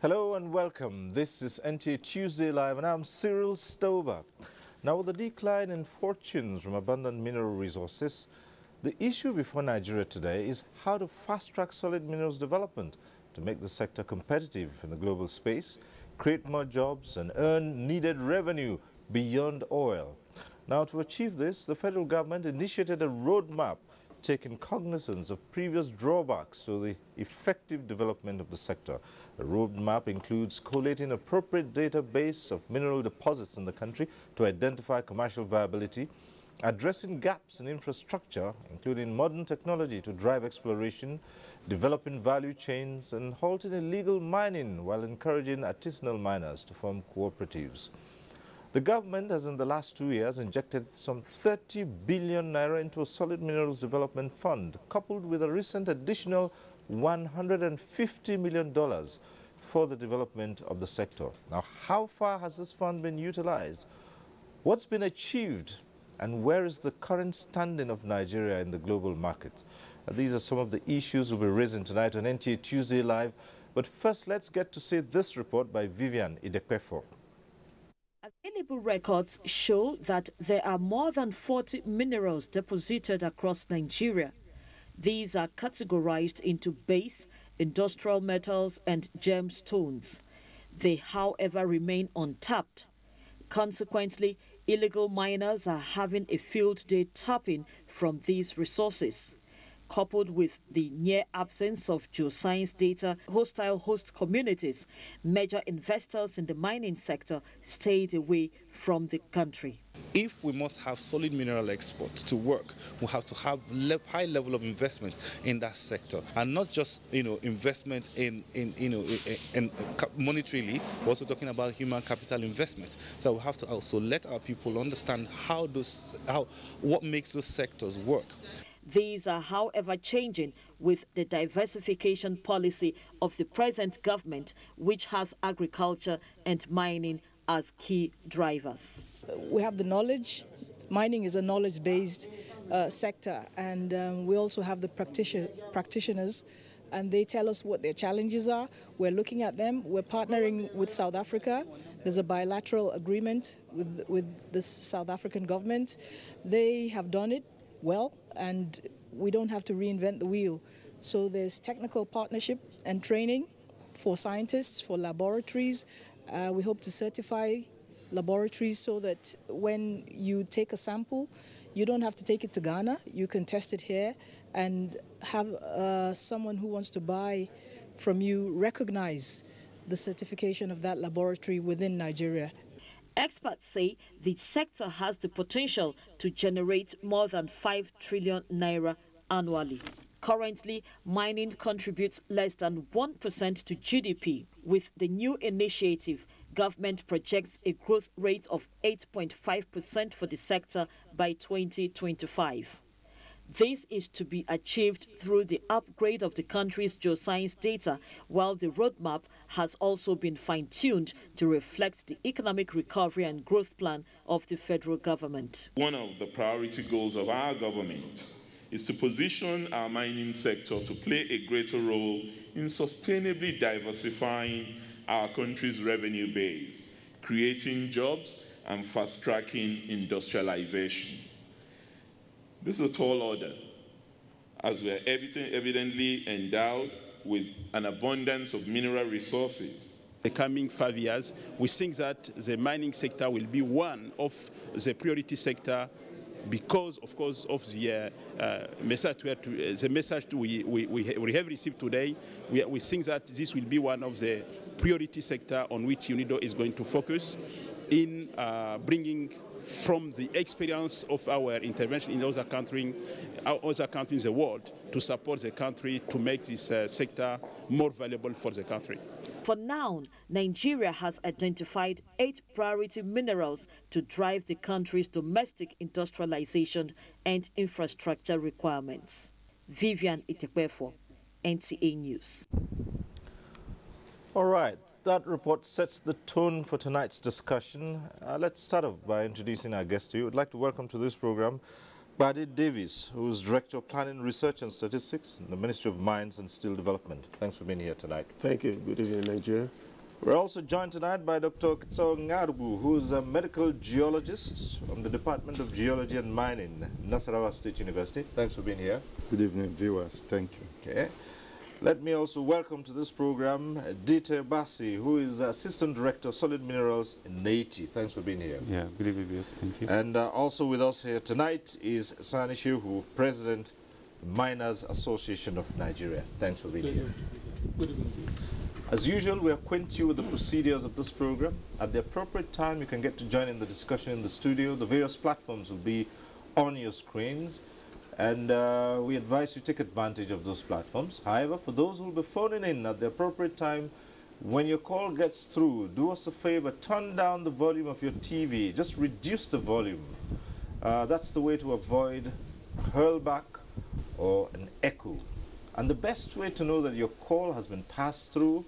Hello and welcome. This is NTA Tuesday Live and I'm Cyril Stover. Now, with the decline in fortunes from abundant mineral resources, the issue before Nigeria today is how to fast-track solid minerals development to make the sector competitive in the global space, create more jobs and earn needed revenue beyond oil. Now, to achieve this, the federal government initiated a roadmap taking cognizance of previous drawbacks to the effective development of the sector. The roadmap includes collating appropriate database of mineral deposits in the country to identify commercial viability, addressing gaps in infrastructure, including modern technology to drive exploration, developing value chains, and halting illegal mining while encouraging artisanal miners to form cooperatives. The government has in the last 2 years injected some 30 billion naira into a solid minerals development fund, coupled with a recent additional $150 million for the development of the sector. Now, how far has this fund been utilized? What's been achieved? And where is the current standing of Nigeria in the global market? These are some of the issues we'll be raising tonight on NTA Tuesday Live. But first, let's get to see this report by Vivian Idekpefo. Available records show that there are more than 40 minerals deposited across Nigeria. These are categorized into base, industrial metals, and gemstones. They, however, remain untapped. Consequently, illegal miners are having a field day tapping from these resources. Coupled with the near absence of geoscience data, hostile host communities, major investors in the mining sector stayed away from the country. If we must have solid mineral export to work, we have to have high level of investment in that sector, and not just investment in monetarily. We're also talking about human capital investment. So we have to also let our people understand what makes those sectors work. These are, however, changing with the diversification policy of the present government, which has agriculture and mining as key drivers. We have the knowledge. Mining is a knowledge-based sector, and we also have the practitioners, and they tell us what their challenges are. We're looking at them. We're partnering with South Africa. There's a bilateral agreement with the South African government. They have done it well, and we don't have to reinvent the wheel. So there's technical partnership and training for scientists, for laboratories. We hope to certify laboratories so that when you take a sample, you don't have to take it to Ghana. You can test it here and have someone who wants to buy from you recognize the certification of that laboratory within Nigeria. Experts say the sector has the potential to generate more than 5 trillion naira annually. Currently, mining contributes less than 1% to GDP. With the new initiative, government projects a growth rate of 8.5% for the sector by 2025. This is to be achieved through the upgrade of the country's geoscience data, while the roadmap has also been fine-tuned to reflect the economic recovery and growth plan of the federal government. One of the priority goals of our government is to position our mining sector to play a greater role in sustainably diversifying our country's revenue base, creating jobs and fast-tracking industrialization. This is a tall order, as we are evidently endowed with an abundance of mineral resources. The coming 5 years, we think that the mining sector will be one of the priority sector because, of course, of the message we have received today. We think that this will be one of the priority sector on which UNIDO is going to focus in bringing from the experience of our intervention in other countries in the world to support the country to make this sector more valuable for the country. For now, Nigeria has identified 8 priority minerals to drive the country's domestic industrialization and infrastructure requirements. Vivian Idekpefo, NTA News. All right. That report sets the tone for tonight's discussion. Let's start off by introducing our guest to you. I'd like to welcome to this program Bade Davies, who is Director of Planning, Research and Statistics in the Ministry of Mines and Steel Development. Thanks for being here tonight. Thank you. Good evening, Nigeria. We're also joined tonight by Dr. Kitso Ngarbu, who is a medical geologist from the Department of Geology and Mining, Nasarawa State University. Thanks for being here. Good evening, viewers. Thank you. Okay. Let me also welcome to this program Dite Bassi, who is Assistant Director of Solid Minerals in NTA. Thanks for being here. Yeah, good evening, viewers. Thank you. And also with us here tonight is Sani Shehu, President, Miners Association of Nigeria. Thanks for being here. Good evening. As usual, we acquaint you with the procedures of this program. At the appropriate time, you can get to join in the discussion in the studio. The various platforms will be on your screens, and we advise you take advantage of those platforms. However, for those who will be phoning in at the appropriate time, when your call gets through, do us a favor, turn down the volume of your TV. Just reduce the volume. That's the way to avoid hurlback or an echo. And the best way to know that your call has been passed through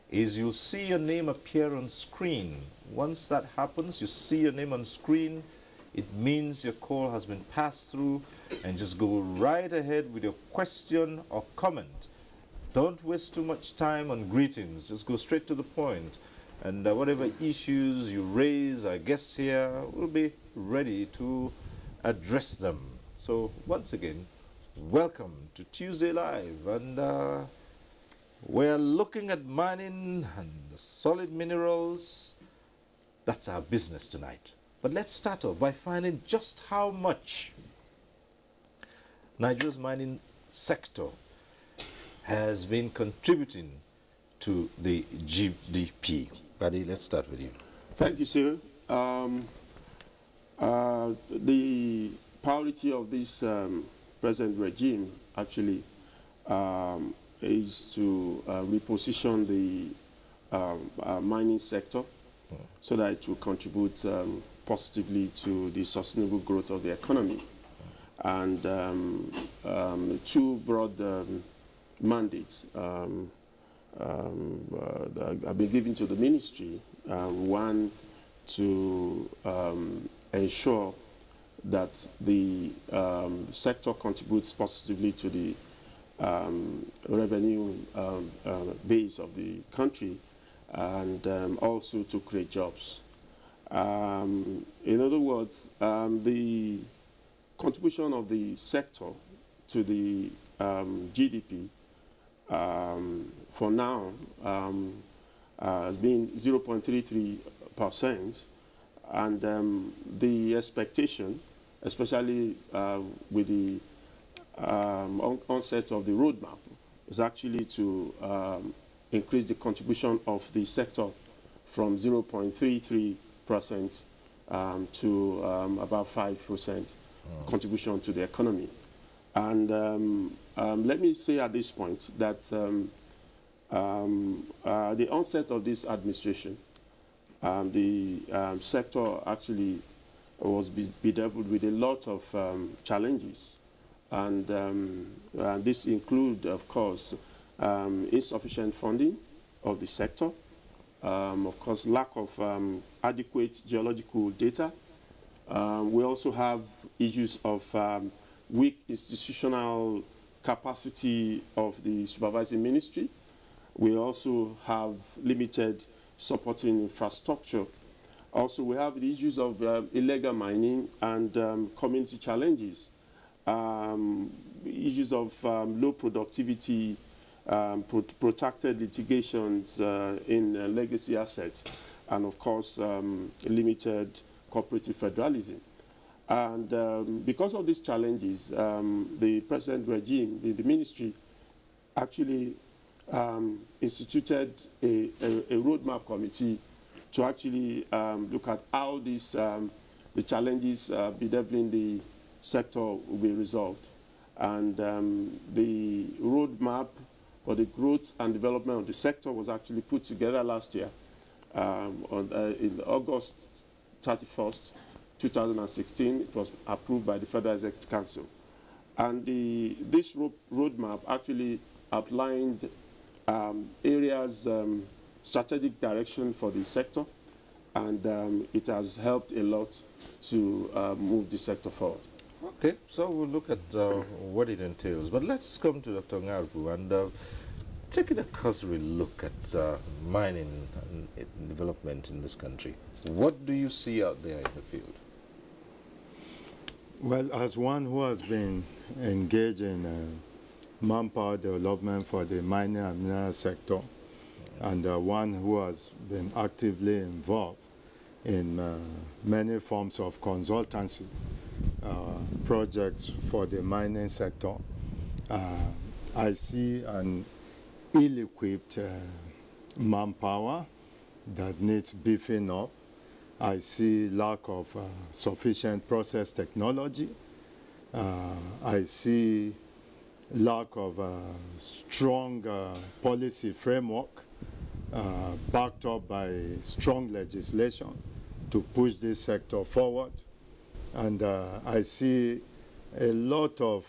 is you'll see your name appear on screen. Once that happens, you see your name on screen, it means your call has been passed through, and just go right ahead with your question or comment. Don't waste too much time on greetings, just go straight to the point. And whatever issues you raise, our guests here will be ready to address them. So once again, welcome to Tuesday Live, and we're looking at mining and solid minerals. That's our business tonight. But let's start off by finding just how much Nigeria's mining sector has been contributing to the GDP. Buddy, let's start with you. Thank you, Cyril. The priority of this present regime actually is to reposition the mining sector so that it will contribute positively to the sustainable growth of the economy. And two broad mandates have been given to the ministry. One, to ensure that the sector contributes positively to the revenue base of the country, and also to create jobs. In other words, the contribution of the sector to the GDP for now has been 0.33%, and the expectation, especially with the onset of the roadmap, is actually to increase the contribution of the sector from 0.33% to about 5% contribution to the economy. And let me say at this point that the onset of this administration, the sector actually was bedeviled with a lot of challenges. And this include, of course, insufficient funding of the sector, of course, lack of adequate geological data. We also have issues of weak institutional capacity of the supervising ministry. We also have limited supporting infrastructure. Also, we have the issues of illegal mining and community challenges, issues of low productivity, protracted litigations in legacy assets, and of course, limited cooperative federalism. And because of these challenges, the present regime, the ministry, actually instituted a roadmap committee to actually look at how these, the challenges bedeviling the sector will be resolved. And the roadmap for the growth and development of the sector was actually put together last year in August 31st, 2016. It was approved by the Federal Executive Council. And this roadmap actually outlined areas, strategic direction for the sector, and it has helped a lot to move the sector forward. Okay, so we'll look at what it entails. But let's come to Dr. Ngarbu and taking a cursory look at mining and development in this country, what do you see out there in the field? Well, as one who has been engaged in manpower development for the mining and mineral sector, and one who has been actively involved in many forms of consultancy projects for the mining sector, I see an ill-equipped manpower that needs beefing up. I see lack of sufficient process technology. I see lack of strong policy framework backed up by strong legislation to push this sector forward. And I see a lot of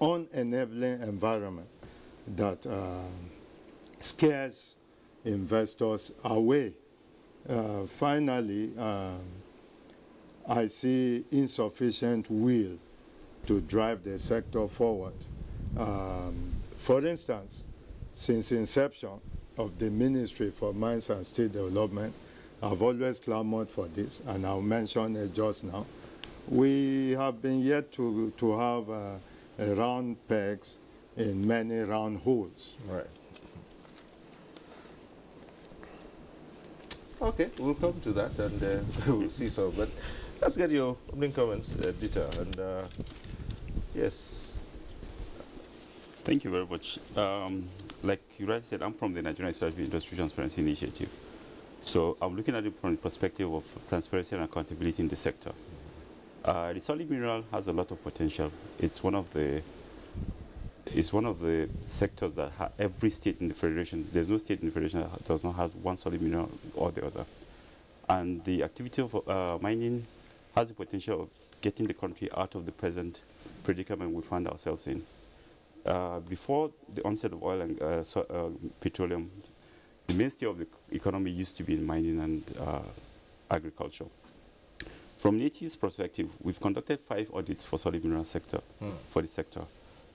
unenabling environment that scares investors away. Finally, I see insufficient will to drive the sector forward. For instance, since inception of the Ministry for Mines and Steel Development, I've always clamored for this, and I'll mention it just now. We have been yet to have round pegs in many round holes. Right. Okay, we'll come to that and we'll see so. But let's get your opening comments, Dieter. And yes. Thank you very much. Like you rightly said, I'm from the Nigerian Industry Transparency Initiative. So I'm looking at it from the perspective of transparency and accountability in the sector. The solid mineral has a lot of potential. It's one of the sectors that every state in the federation, there's no state in the federation that does not have one solid mineral or the other. And the activity of mining has the potential of getting the country out of the present predicament we find ourselves in. Before the onset of oil and petroleum, the mainstay of the economy used to be in mining and agriculture. From NTA's perspective, we've conducted 5 audits for solid mineral sector, for the sector.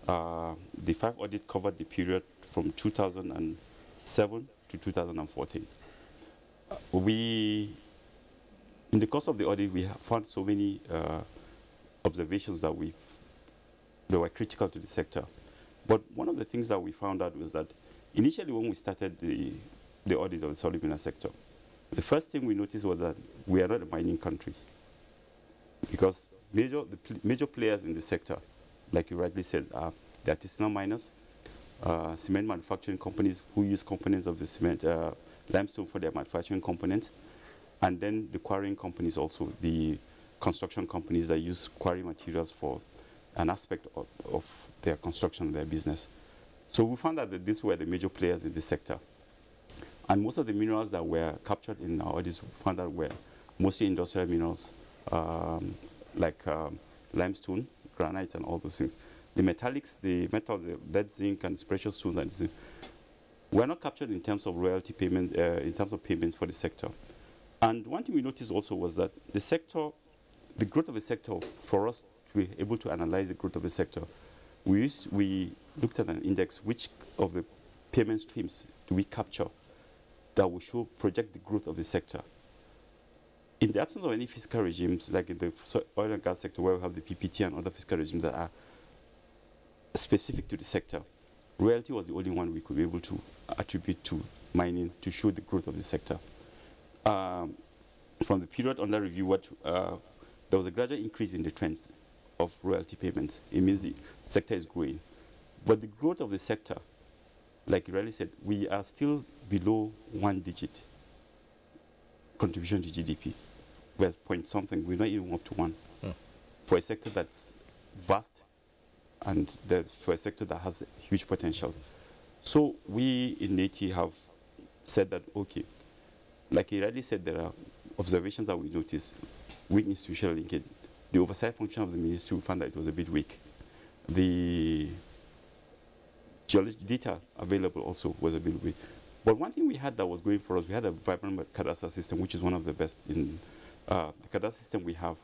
The 5 audits covered the period from 2007 to 2014. In the course of the audit, we have found so many observations that were critical to the sector. But one of the things that we found out was that initially when we started the audit of the solid mineral sector, the first thing we noticed was that we are not a mining country. Because the major players in the sector, like you rightly said, are the artisanal miners, cement manufacturing companies who use components of the cement, limestone for their manufacturing components, and then the quarrying companies also, the construction companies that use quarry materials for an aspect of their construction, their business. So we found out that these were the major players in this sector. And most of the minerals that were captured in our audits found out were mostly industrial minerals, like limestone, granite, and all those things. The metallics, the metals, the lead, zinc, and precious stones, and zinc, were not captured in terms of royalty payment, in terms of payments for the sector. And one thing we noticed also was that the growth of the sector, for us to be able to analyze the growth of the sector, we looked at an index, which of the payment streams do we capture that will project the growth of the sector. In the absence of any fiscal regimes, like in the oil and gas sector, where we have the PPT and other fiscal regimes that are specific to the sector, royalty was the only one we could be able to attribute to mining to show the growth of the sector. From the period under review, there was a gradual increase in the trend of royalty payments. It means the sector is growing. But the growth of the sector, like you rightly said, we are still below 1-digit contribution to GDP. We're point something, we're not even up to 1. For a sector that's vast and for a sector that has huge potential. So we in NTA have said that, okay, like you already said, there are observations that we noticed, weak institutional linkage. The oversight function of the ministry, we found that it was a bit weak. The geological data available also was a bit weak. But one thing we had that was going for us, we had a vibrant cadastre system, which is one of the best in the cadastre system we have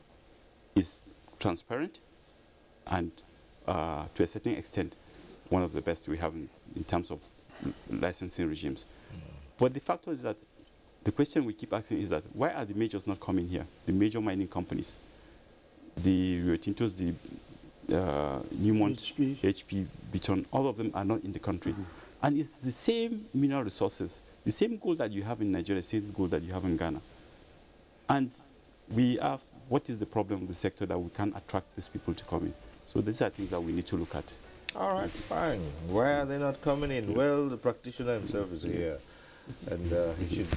is transparent and to a certain extent one of the best we have in terms of licensing regimes. But the factor is that the question we keep asking is that why are the majors not coming here? The major mining companies, the Rio Tintos, the Newmont, HP, Beaton, all of them are not in the country. And it's the same mineral resources, the same gold that you have in Nigeria, the same gold that you have in Ghana. And we have, what is the problem with the sector that we can't attract these people to come in? So these are things that we need to look at. All right, fine. Why are they not coming in? Well, the practitioner himself is here, and he should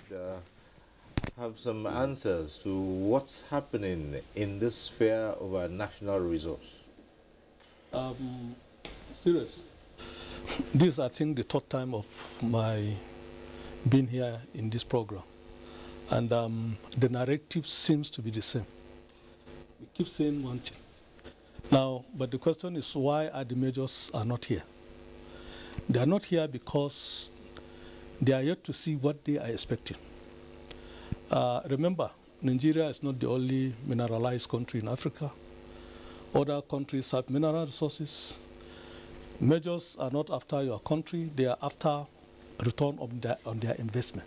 have some answers to what's happening in this sphere of our national resource. Serious. This is, I think, the third time of my being here in this program. And the narrative seems to be the same. We keep saying one thing. Now, but the question is, why are the majors are not here? They are not here because they are yet to see what they are expecting. Remember, Nigeria is not the only mineralized country in Africa. Other countries have mineral resources. Majors are not after your country, they are after return on their investment.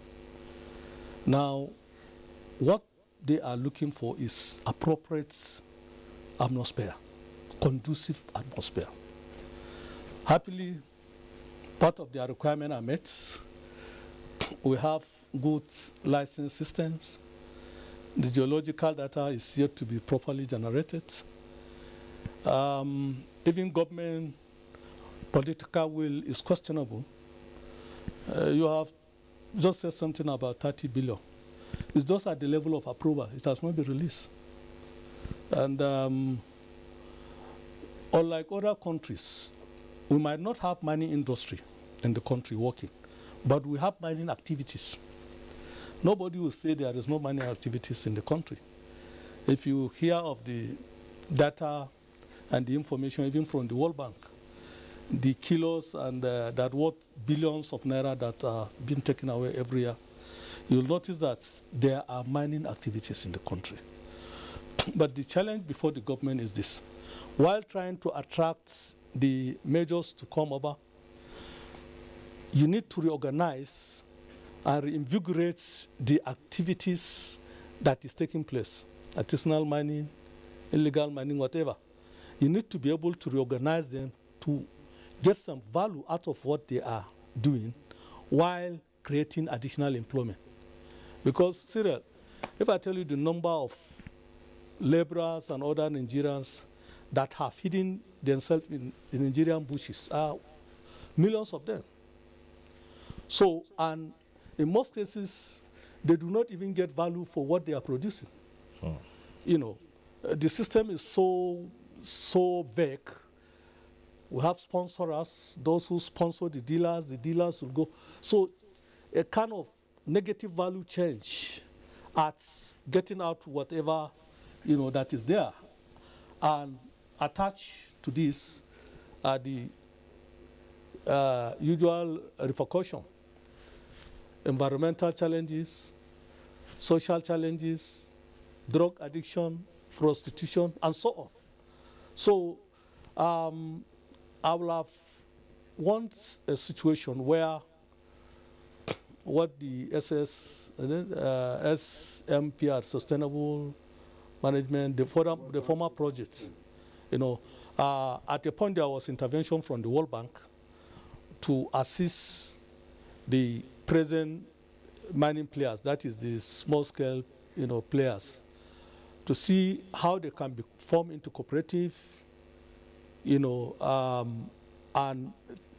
Now, what they are looking for is appropriate atmosphere, conducive atmosphere. Happily, part of their requirements are met. We have good license systems. The geological data is yet to be properly generated. Even government political will is questionable. You have just said something about 30 billion. It's just at the level of approval. It has not been released. And unlike other countries, we might not have mining industry in the country working, but we have mining activities. Nobody will say there is no mining activities in the country. If you hear of the data and the information even from the World Bank, the kilos and that worth billions of naira that are being taken away every year, you'll notice that there are mining activities in the country. But the challenge before the government is this. While trying to attract the majors to come over, you need to reorganize and reinvigorate the activities that is taking place, artisanal mining, illegal mining, whatever. You need to be able to reorganize them to get some value out of what they are doing while creating additional employment. Because, Cyril, if I tell you the number of laborers and other Nigerians that have hidden themselves in the Nigerian bushes, are millions of them. So, and in most cases, they do not even get value for what they are producing. You know, the system is so vague. We have sponsors, those who sponsor the dealers will go. So a kind of negative value change at getting out whatever, you know, that is there. And attached to this are the usual repercussion. Environmental challenges, social challenges, drug addiction, prostitution, and so on. So I will have want a situation where what the SMPR, Sustainable Management, the former project, you know, at a point there was intervention from the World Bank to assist the present mining players, that is the small-scale, you know, players, to see how they can be formed into cooperative, you know, and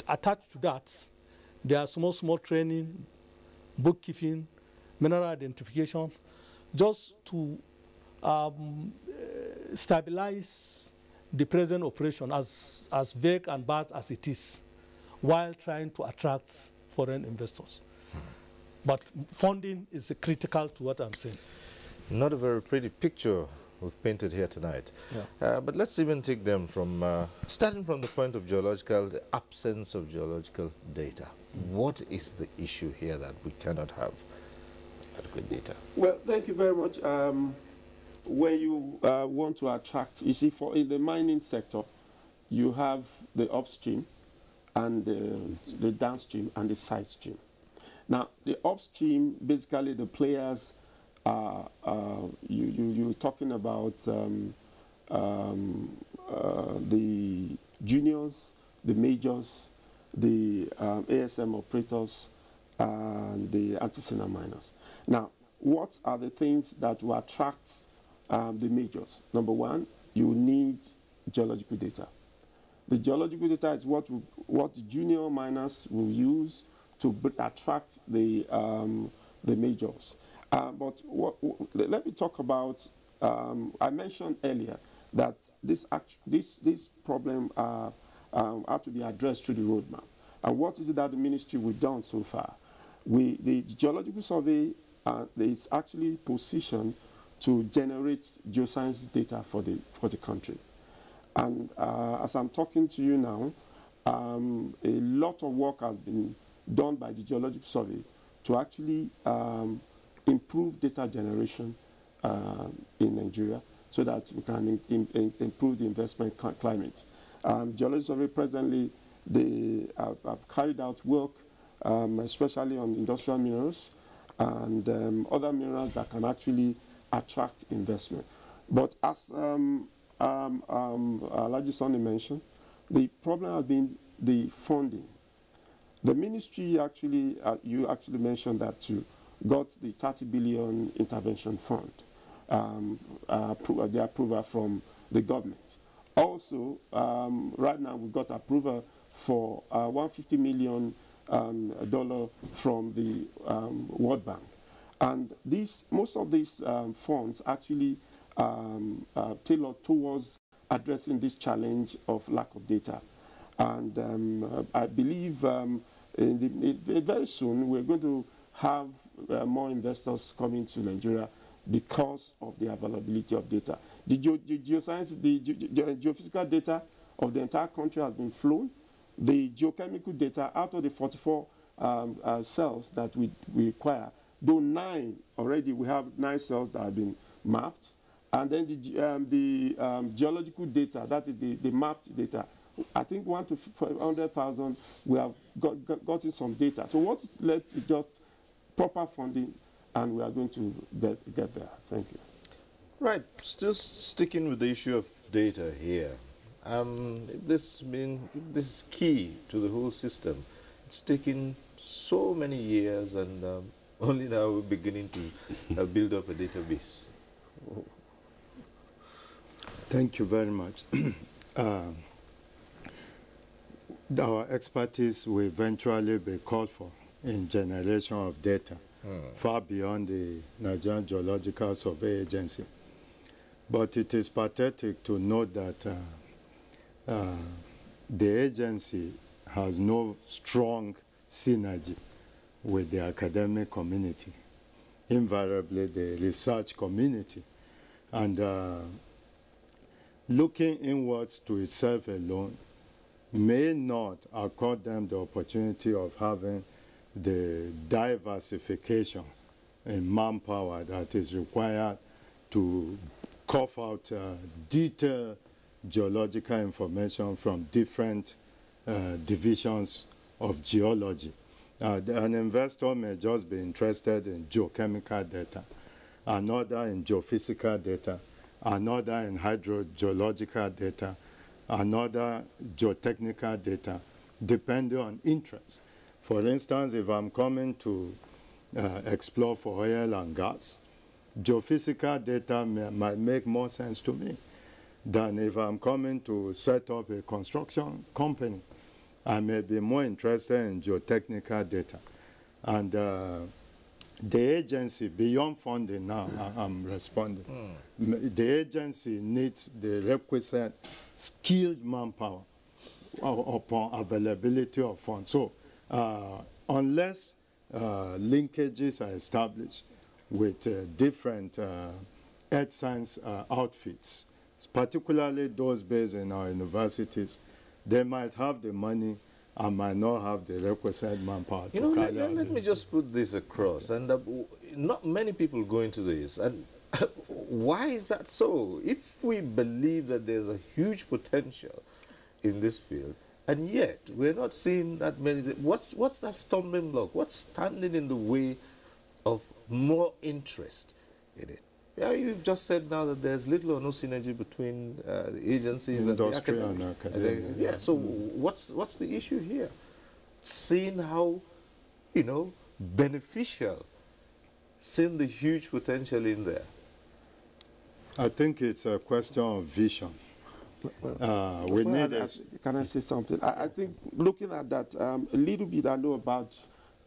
attached to that, there are small training, bookkeeping, mineral identification, just to stabilize the present operation as vague and bad as it is, while trying to attract foreign investors. But funding is critical to what I'm saying. Not a very pretty picture we've painted here tonight. Yeah. But let's even take them from, starting from the point of geological, the absence of geological data. What is the issue here that we cannot have adequate data? Well, thank you very much. When you want to attract, you see, in the mining sector, you have the upstream and the downstream and the side stream. Now, the upstream, basically the players are, you're talking about the juniors, the majors, the ASM operators, and the artisanal miners. Now, what are the things that will attract the majors? Number one, you need geological data. The geological data is what the junior miners will use to attract the majors. But let me talk about, I mentioned earlier that this problem had to be addressed through the roadmap. And what is it that the ministry we've done so far? The geological survey is actually positioned to generate geoscience data for the country. And as I'm talking to you now, a lot of work has been done by the geological survey to actually improve data generation in Nigeria so that we can improve the investment climate. Geological survey presently, they have carried out work, especially on industrial minerals and other minerals that can actually attract investment. But as Alhaji Sonny mentioned, the problem has been the funding. The ministry actually, you actually mentioned that too, got the 30 billion intervention fund, the approval from the government. Also, right now we got approval for $150 million from the World Bank. And most of these funds actually tailored towards addressing this challenge of lack of data. And I believe very soon we're going to have more investors coming to Nigeria because of the availability of data. The geophysical data of the entire country has been flown. The geochemical data, out of the 44 cells that we require, though 9 already, we have 9 cells that have been mapped. And then the geological data, that is the mapped data, I think 1 to 100,000, we have gotten some data. So what is left is just proper funding, and we are going to get there. Thank you. Right, still sticking with the issue of data here. This is key to the whole system. It's taken so many years, and only now we're beginning to build up a database. Thank you very much. Our expertise will eventually be called for in generation of data, far beyond the Nigerian Geological Survey Agency. But it is pathetic to note that the agency has no strong synergy with the academic community, invariably the research community. And looking inwards to itself alone may not accord them the opportunity of having the diversification in manpower that is required to cough out detailed geological information from different divisions of geology. An investor may just be interested in geochemical data, another in geophysical data, another in hydrogeological data, another geotechnical data, depending on interest. For instance, if I'm coming to explore for oil and gas, geophysical data might make more sense to me than if I'm coming to set up a construction company. I may be more interested in geotechnical data. And the agency, beyond funding now, I'm responding, the agency needs the requisite skilled manpower upon availability of funds. So unless linkages are established with different earth science outfits, particularly those based in our universities, they might have the money and might not have the requisite manpower to carry out. Let me just put this across, and not many people go into this. And why is that so? If we believe that there's a huge potential in this field, And yet, we're not seeing that many. What's that stumbling block? What's standing in the way of more interest in it? Yeah, you've just said now that there's little or no synergy between the agencies industry and the academia. Yeah, so what's the issue here? Seeing how, you know, beneficial, seeing the huge potential in there. I think it's a question of vision. We need Can I say something? I think looking at that, a little bit I know about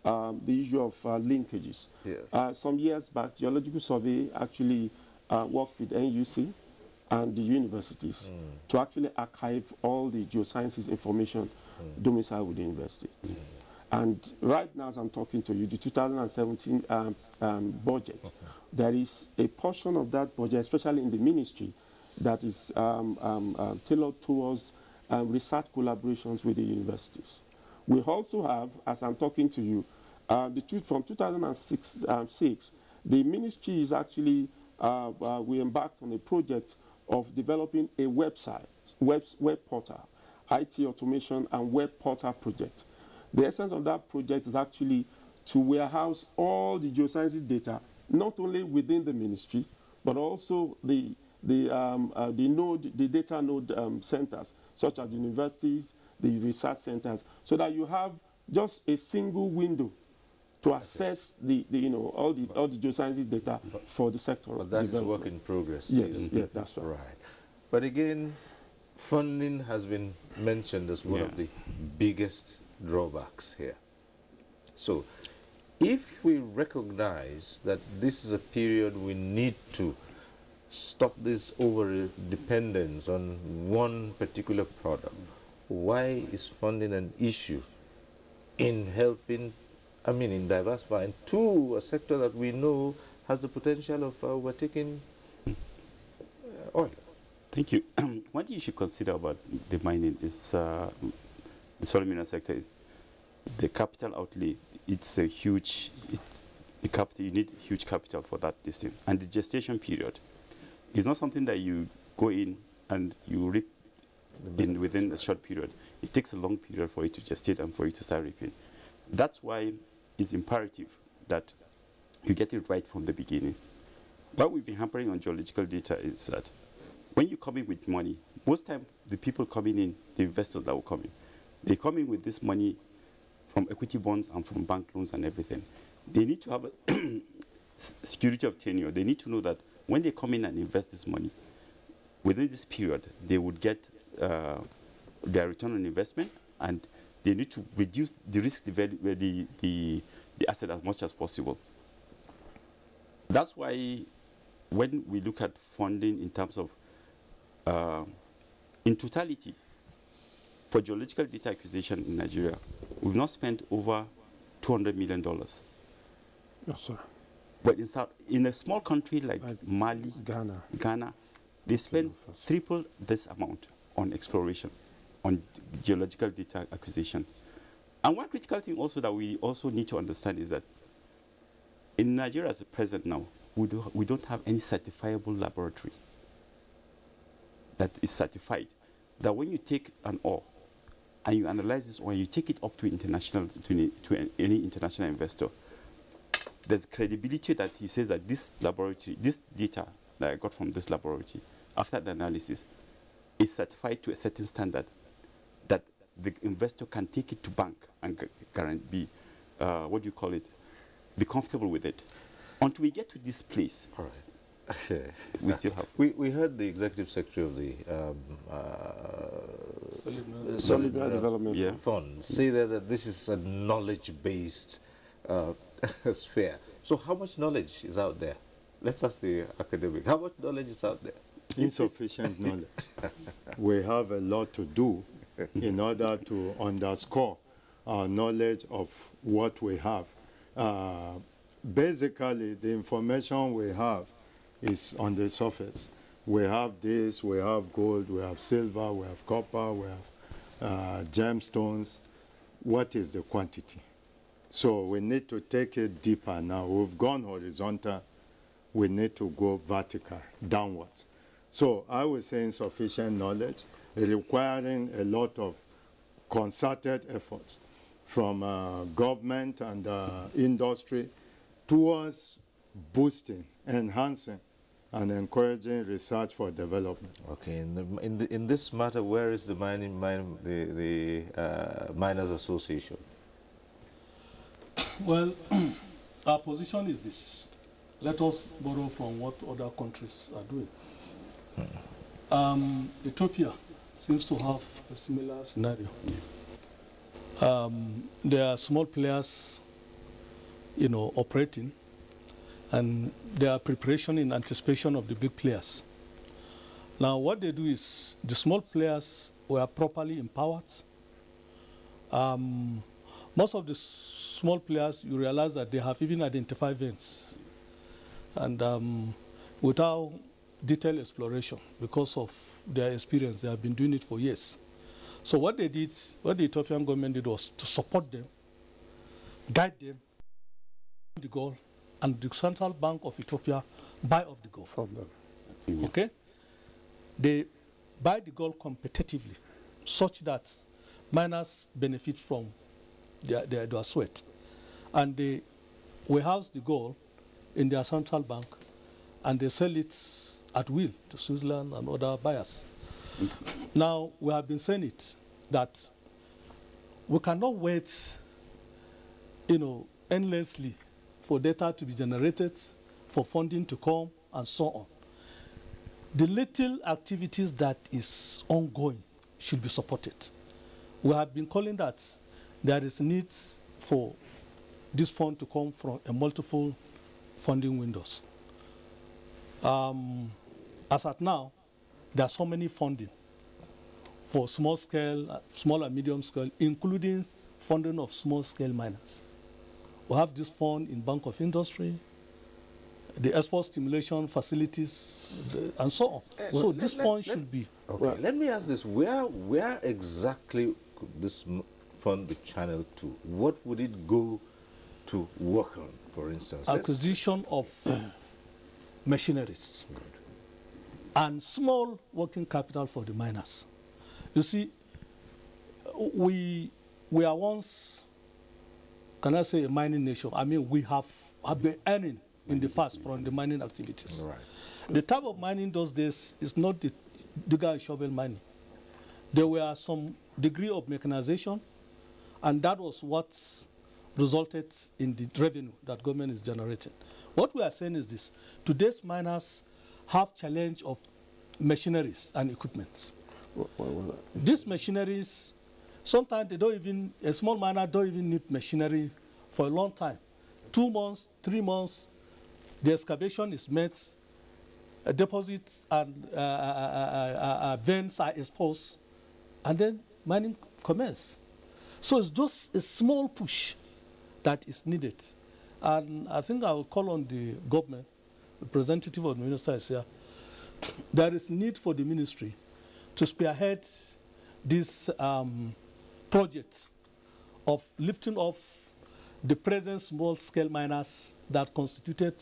the issue of linkages. Yes. Some years back, Geological Survey actually worked with NUC and the universities to actually archive all the geosciences information domiciled with the university. And right now, as I'm talking to you, the 2017 budget, there is a portion of that budget, especially in the ministry, that is tailored towards research collaborations with the universities. We also have, as I'm talking to you, from 2006, the ministry is actually, we embarked on a project of developing a website, web portal, IT automation and web portal project. The essence of that project is actually to warehouse all the geosciences data, not only within the ministry, but also the data node centers, such as universities, the research centers, so that you have just a single window to access all the geosciences data for the sector. But that is work in progress. Yes, yeah, that's right. But again, funding has been mentioned as one of the biggest drawbacks here. So, if we recognize that this is a period we need to stop this over-dependence on one particular product, why is funding an issue in helping, in diversifying to a sector that we know has the potential of overtaking oil? Thank you. One thing you should consider about the mining is the solid mineral sector is the capital outlay. It's a huge, you need huge capital for that thing. And the gestation period is not something that you go in and you reap within a short period. It takes a long period for it to gestate and for you to start reaping. That's why it's imperative that you get it right from the beginning. What we've been hampering on geological data is that when you come in with money, most time the people coming in, the investors that will come in, they come in with this money from equity bonds and from bank loans and everything. They need to have a security of tenure. They need to know that when they come in and invest this money, within this period, they would get their return on investment, and they need to reduce the risk, the asset as much as possible. That's why when we look at funding in terms of, in totality, for geological data acquisition in Nigeria, we've not spent over $200 million. Yes, sir. But in a small country like Mali, Ghana, they spend triple this amount on exploration, on geological data acquisition. And one critical thing also that we also need to understand is that in Nigeria as a present now, we don't have any certifiable laboratory that is certified, that when you take an ore and you analyze this ore, you take it up to any international investor, there's credibility that he says that this laboratory, this data that I got from this laboratory, after the analysis, is certified to a certain standard that the investor can take it to bank and be comfortable with it. Until we get to this place, all right, we still have. We heard the executive secretary of the Solid Mineral Development Fund say that this is a knowledge-based sphere. So how much knowledge is out there? Let's ask the academic. How much knowledge is out there? Insufficient knowledge. We have a lot to do in order to underscore our knowledge of what we have. Basically, the information we have is on the surface. We have this, we have gold, we have silver, we have copper, we have gemstones. What is the quantity? So we need to take it deeper now. We've gone horizontal. We need to go vertical, downwards. So I would say insufficient knowledge, requiring a lot of concerted efforts from government and industry towards boosting, enhancing, and encouraging research for development. Okay, in this matter, where is the Miners Association? Well, our position is this. Let us borrow from what other countries are doing. Ethiopia seems to have a similar scenario. There are small players, operating, and there are preparation in anticipation of the big players. Now, what they do is the small players were properly empowered. Most of the small players, you realize that they have even identified veins, and without detailed exploration, because of their experience, they have been doing it for years. So what they did, what the Ethiopian government did, was to support them, guide them, the goal, and the Central Bank of Ethiopia buy off the gold from them. Okay? They buy the gold competitively, such that miners benefit from their sweat. And they warehouse the gold in their central bank, and they sell it at will to Switzerland and other buyers. Now, we have been saying it, that we cannot wait, endlessly for data to be generated, for funding to come, and so on. The little activities that is ongoing should be supported. We have been calling that there is need for this fund to come from a multiple funding windows. As at now, there are so many funding for small scale, small and medium scale, including funding of small scale miners. We have this fund in Bank of Industry, the export stimulation facilities, and so on. So this fund should be. Okay, well, let me ask this: where exactly could this fund be channeled to? What would it go to work on, for instance? Acquisition of machineries and small working capital for the miners. You see, we are once, can I say, a mining nation. I mean, we have been earning in the past from the mining activities. Right. The type of mining those days is not the digger and shovel mining. There were some degree of mechanization, and that was what resulted in the revenue that government is generating. What we are saying is this: today's miners have challenge of machineries and equipment. These machineries, sometimes they don't even, a small miner don't even need machinery for a long time. 2 months, 3 months, the excavation is made, deposits and veins are exposed, and then mining commences. So it's just a small push that is needed. And I think I will call on the government, the representative of the minister is here. There is need for the ministry to spearhead this project of lifting off the present small-scale miners that constituted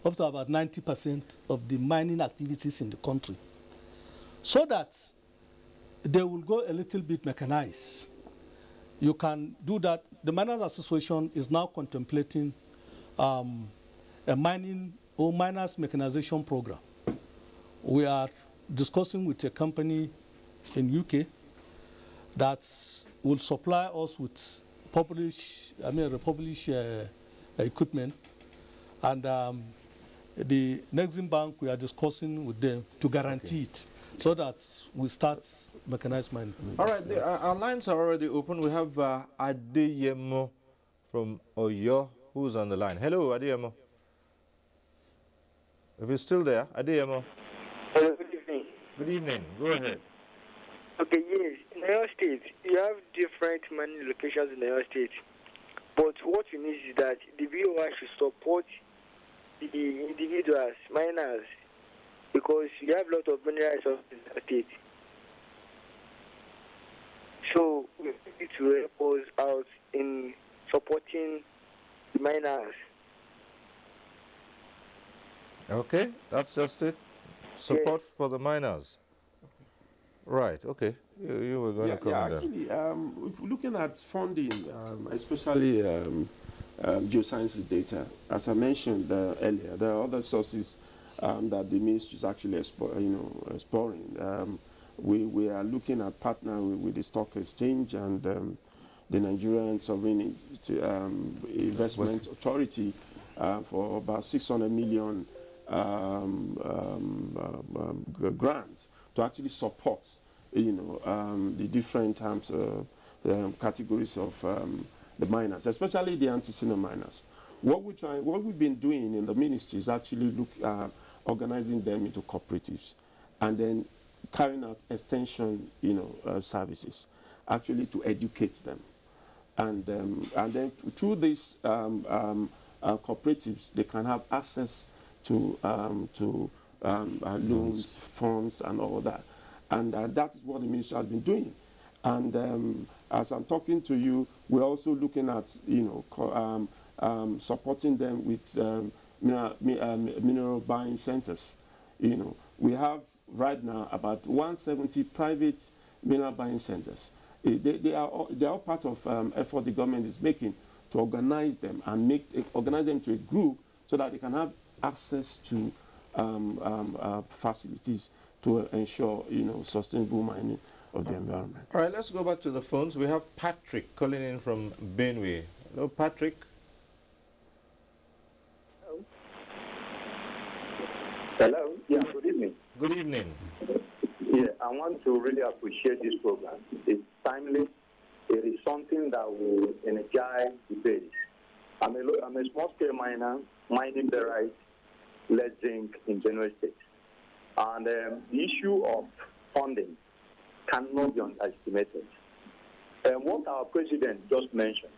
up to about 90% of the mining activities in the country, so that they will go a little bit mechanized. You can do that. The Miners Association is now contemplating a mining or miners mechanization program. We are discussing with a company in UK that will supply us with republished equipment, and the Nexim Bank, we are discussing with them to guarantee it, so that we start mechanized mining. All right, our lines are already open. We have Adeyemo from Oyo, who's on the line. Hello, Adeyemo. If you're still there, Adeyemo. Hello, good evening. Good evening. Go ahead. Okay, yes. In Oyo State, you have different mining locations in Oyo State. But what we need is that the BOI should support the individuals, miners, because you have a lot of mineral resources in the state. So we need to help us out in supporting the miners. Okay, that's just it. Support for the miners. Right, okay. You were going to comment actually, if we're looking at funding, especially geosciences data, as I mentioned earlier, there are other sources that the ministry is actually exploring. We are looking at partnering with the stock exchange and the Nigerian Sovereign Investment Authority for about 600 million grants to actually support, the different categories of the miners, especially the artisanal miners. What we've been doing in the ministry is actually organizing them into cooperatives, and then carrying out extension, services, actually to educate them, and then through these cooperatives, they can have access to loans, funds, and all that, and that is what the ministry has been doing. And as I'm talking to you, we're also looking at, supporting them with mineral buying centers. We have right now about 170 private mineral buying centers. They are all part of effort the government is making to organize them and organize them to a group so that they can have access to facilities to ensure, sustainable mining of the environment. All right, let's go back to the phones. We have Patrick calling in from Benue. Hello, Patrick. Hello. Hello. Yeah, good evening. Good evening. Yeah, I want to really appreciate this program. It's timely. It is something that will energize the base. I'm a small-scale miner, mining barite, lead zinc in Benue State. And the issue of funding cannot be underestimated. What our president just mentioned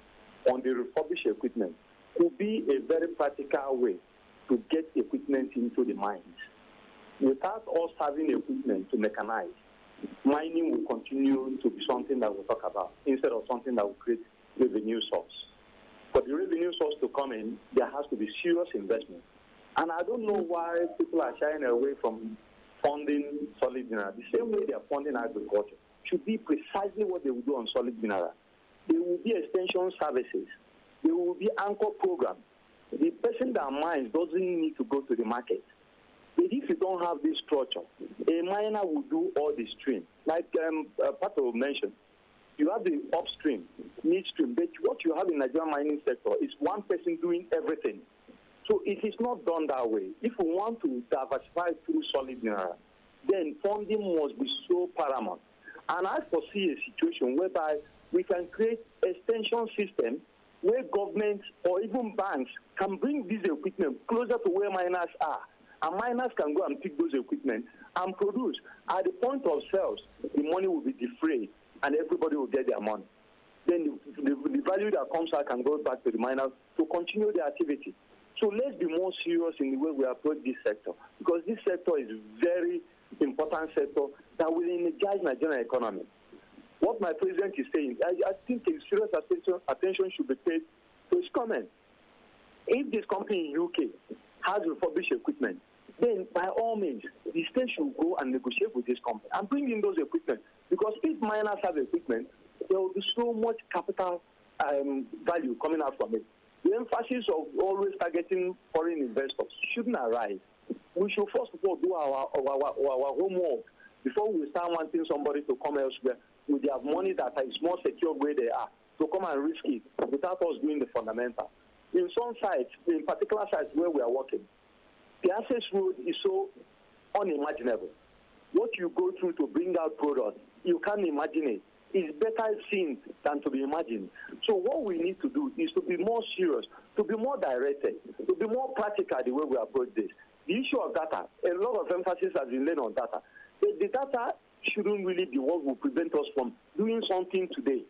on the refurbished equipment could be a very practical way to get equipment into the mines. Without us having equipment to mechanize, mining will continue to be something that we'll talk about instead of something that will create revenue source. For the revenue source to come in, there has to be serious investment. And I don't know why people are shying away from funding solid mineral. The same way they are funding agriculture should be precisely what they will do on solid mineral. There will be extension services. There will be anchor programs. The person that mines doesn't need to go to the market. But if you don't have this structure, a miner will do all the stream. Like Pato mentioned, you have the upstream, midstream, but what you have in the Nigerian mining sector is one person doing everything. So it is not done that way. If we want to diversify through solid mineral, then funding must be so paramount. And I foresee a situation whereby we can create extension system where government or even banks can bring this equipment closer to where miners are. And miners can go and pick those equipment and produce. At the point of sales, the money will be defrayed and everybody will get their money. Then the value that comes out can go back to the miners to continue their activity. So let's be more serious in the way we approach this sector, because this sector is a very important sector that will energize Nigerian economy. What my president is saying, I think serious attention should be paid to his comment. If this company in UK has refurbished equipment, then by all means, the state should go and negotiate with this company and bring in those equipment. Because if miners have equipment, there will be so much capital value coming out from it. The emphasis of always targeting foreign investors shouldn't arise. We should first of all do our homework before we start wanting somebody to come elsewhere with their money that is more secure where they are, to come and risk it without us doing the fundamental. In some sites, in particular sites where we are working, the access road is so unimaginable. What you go through to bring out products, you can't imagine it. It's better seen than to be imagined. So what we need to do is to be more serious, to be more directed, to be more practical the way we approach this. The issue of data, a lot of emphasis has been laid on data. But the data shouldn't really be what will prevent us from doing something today.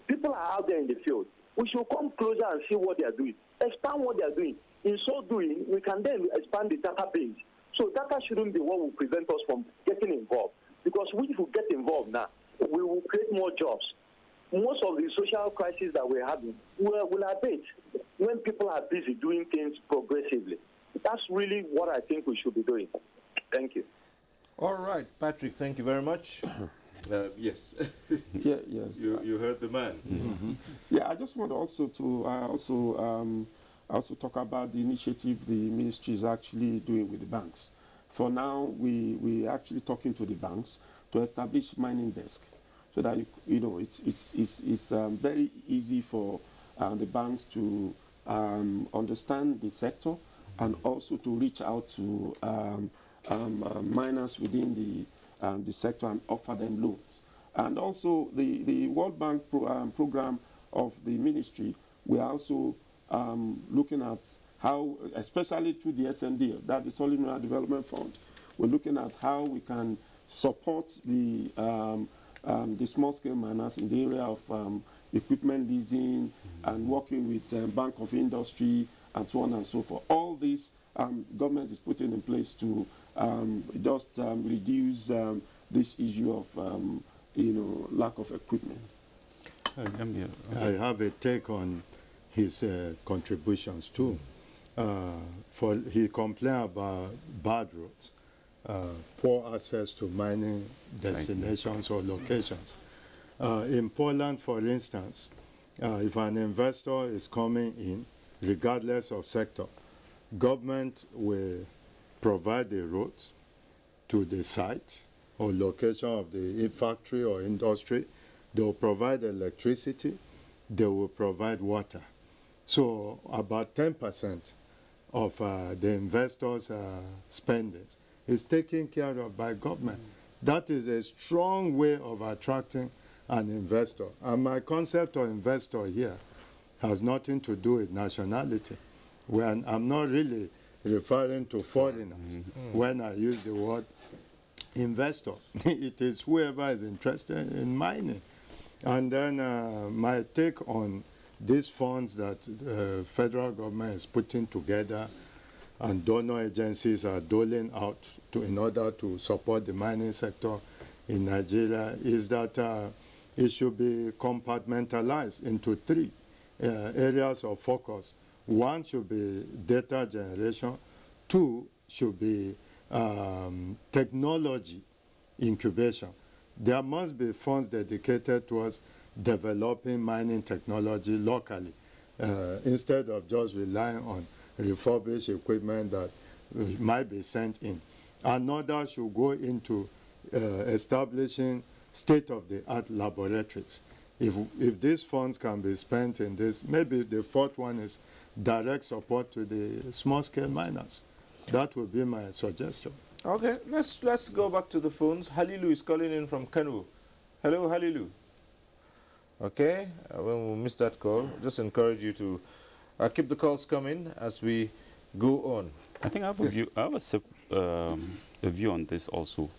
People are out there in the field. We should come closer and see what they are doing, expand what they are doing. In so doing, we can then expand the database. So data shouldn't be what will prevent us from getting involved. Because if we get involved now, we will create more jobs. Most of the social crises that we're having will abate when people are busy doing things progressively. That's really what I think we should be doing. Thank you. All right, Patrick, thank you very much. Yes. Yeah, yes. You heard the man. Yeah, I just want also to also talk about the initiative the ministry is actually doing with the banks. For now, we actually talking to the banks to establish mining desk, so that you know it's very easy for the banks to understand the sector and also to reach out to miners within the sector and offer them loans. And also the World Bank program of the ministry, we are also looking at how, especially through the SND, that the Solid Mineral Development Fund, we're looking at how we can support the small-scale miners in the area of equipment leasing and working with Bank of Industry and so on and so forth. All this government is putting in place to just reduce this issue of lack of equipment. I have a take on his contributions too. He complained about bad roads, poor access to mining destinations or locations. In Poland, for instance, if an investor is coming in, regardless of sector, government will provide the roads to the site or location of the factory or industry. They will provide electricity. They will provide water. So about 10% of the investors' spendings is taken care of by government. That is a strong way of attracting an investor. And my concept of investor here has nothing to do with nationality. When I'm not really referring to foreigners when I use the word investor. It is whoever is interested in mining. And then my take on these funds that the federal government is putting together and donor agencies are doling out in order to support the mining sector in Nigeria is that it should be compartmentalized into three areas of focus. One should be data generation. Two should be technology incubation. There must be funds dedicated towards developing mining technology locally instead of just relying on refurbished equipment that might be sent in. Another should go into establishing state-of-the-art laboratories. If these funds can be spent in this, maybe the fourth one is direct support to the small-scale miners. That would be my suggestion. Okay, let's go back to the phones. Halilu is calling in from Kanu. Hello, Halilu. Okay, when we miss that call, just encourage you to keep the calls coming as we go on. I think I have a view. I have a view on this also,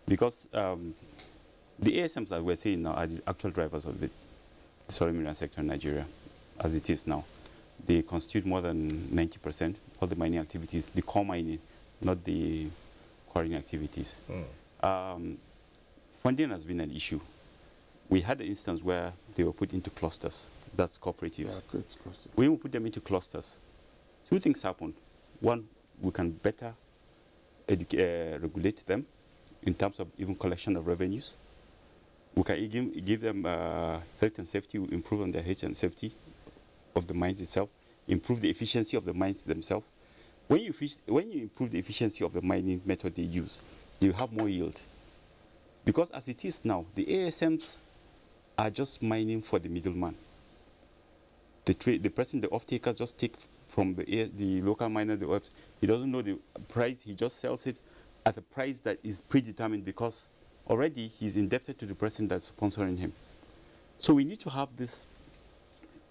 because the ASMs that we're seeing now are the actual drivers of the solid mineral sector in Nigeria, as it is now. They constitute more than 90% of the mining activities, the core mining, not the quarrying activities. Funding has been an issue. We had an instance where they were put into clusters, that's cooperatives. Yeah, when we put them into clusters, two things happened. One, we can better regulate them in terms of even collection of revenues. We can give them health and safety, improve on their health and safety of the mines itself, improve the efficiency of the mines themselves. When you improve the efficiency of the mining method they use, you have more yield. Because as it is now, the ASMs are just mining for the middleman. The person, the off-takers just take from the local miner, he doesn't know the price, he just sells it at a price that is predetermined because already he's indebted to the person that's sponsoring him. So we need to have this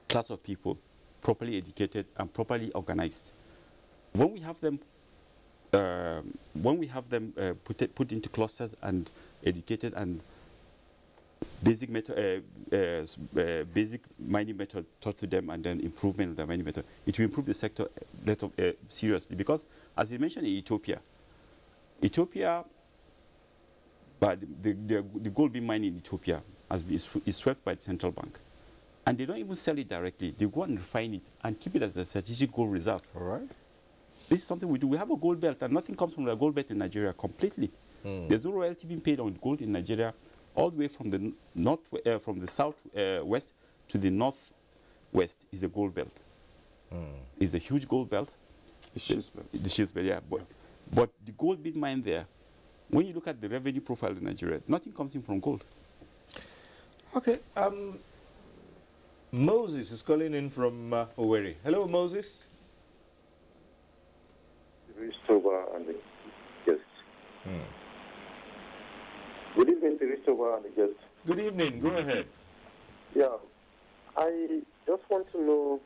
class of people properly educated and properly organized. When we have them, put into clusters and educated and basic mining method taught to them, and then improvement of the mining method, it will improve the sector seriously. Because as you mentioned in Ethiopia, but the gold being mined in Ethiopia is swept by the central bank. And they don't even sell it directly. They go and refine it and keep it as a strategic gold reserve. All right. This is something we do. We have a gold belt, and nothing comes from the gold belt in Nigeria completely. There's no royalty being paid on gold in Nigeria. all the way from the from the south west to the northwest is a gold belt. It's a huge gold belt. The schist belt, yeah. But the gold being mined there, when you look at the revenue profile in Nigeria, nothing comes in from gold. Okay. Moses is calling in from Owerri. Hello, Moses. Ristover and the guests. Good evening to Ristover and the guests. Good evening. Go ahead. Yeah, I just want to know,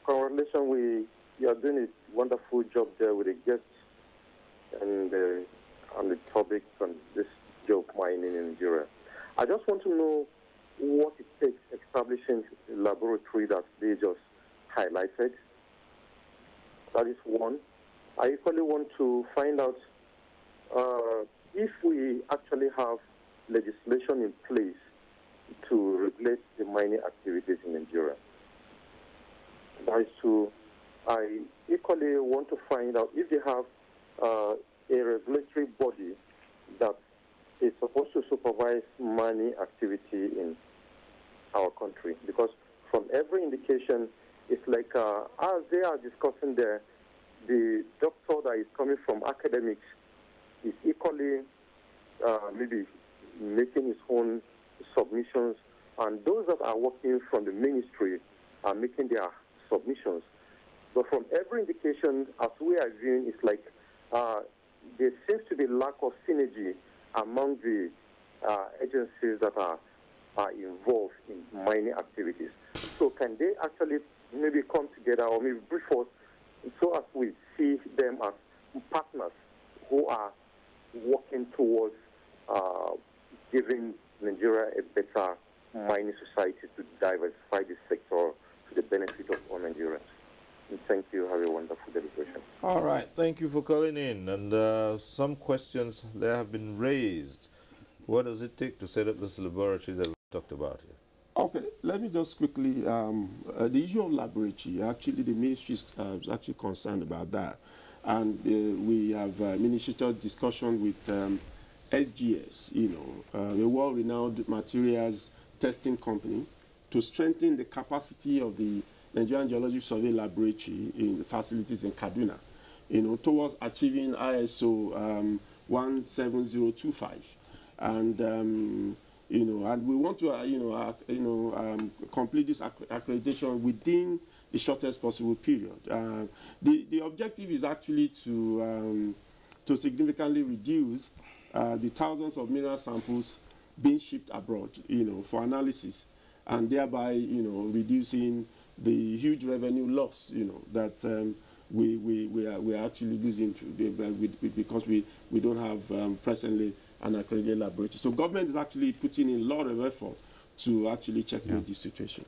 congratulations, you are doing a wonderful job there with the guests and on the topic on this job mining in Nigeria. I just want to know what it takes establishing a laboratory that they just highlighted. That is one. I equally want to find out if we actually have legislation in place to regulate the mining activities in Nigeria. That is two. I equally want to find out if they have a regulatory body that is supposed to supervise mining activity in our country. Because from every indication, it's like as they are discussing there, the doctor that is coming from academics is equally maybe making his own submissions, and those that are working from the ministry are making their submissions. But from every indication, as we are viewing, it's like there seems to be lack of synergy among the agencies that are involved in mining activities. So can they actually maybe come together or maybe brief us so as we see them as partners who are working towards giving Nigeria a better mining society to diversify this sector to the benefit of all Nigerians. And thank you. Have a wonderful deliberation. All right. Thank you for calling in. And some questions that have been raised. What does it take to set up this laboratory that we talked about here? Okay, let me just quickly, the issue of laboratory, actually the ministry is actually concerned about that. And we have initiated discussion with SGS, a world-renowned materials testing company, to strengthen the capacity of the Nigerian Geological Survey Laboratory in the facilities in Kaduna, towards achieving ISO 17025. And and we want to, complete this accreditation within the shortest possible period. The objective is actually to significantly reduce the thousands of mineral samples being shipped abroad, for analysis, and thereby, reducing the huge revenue loss, that we are actually losing because we don't have presently an accredited laboratory. So government is actually putting in a lot of effort to actually check this situation.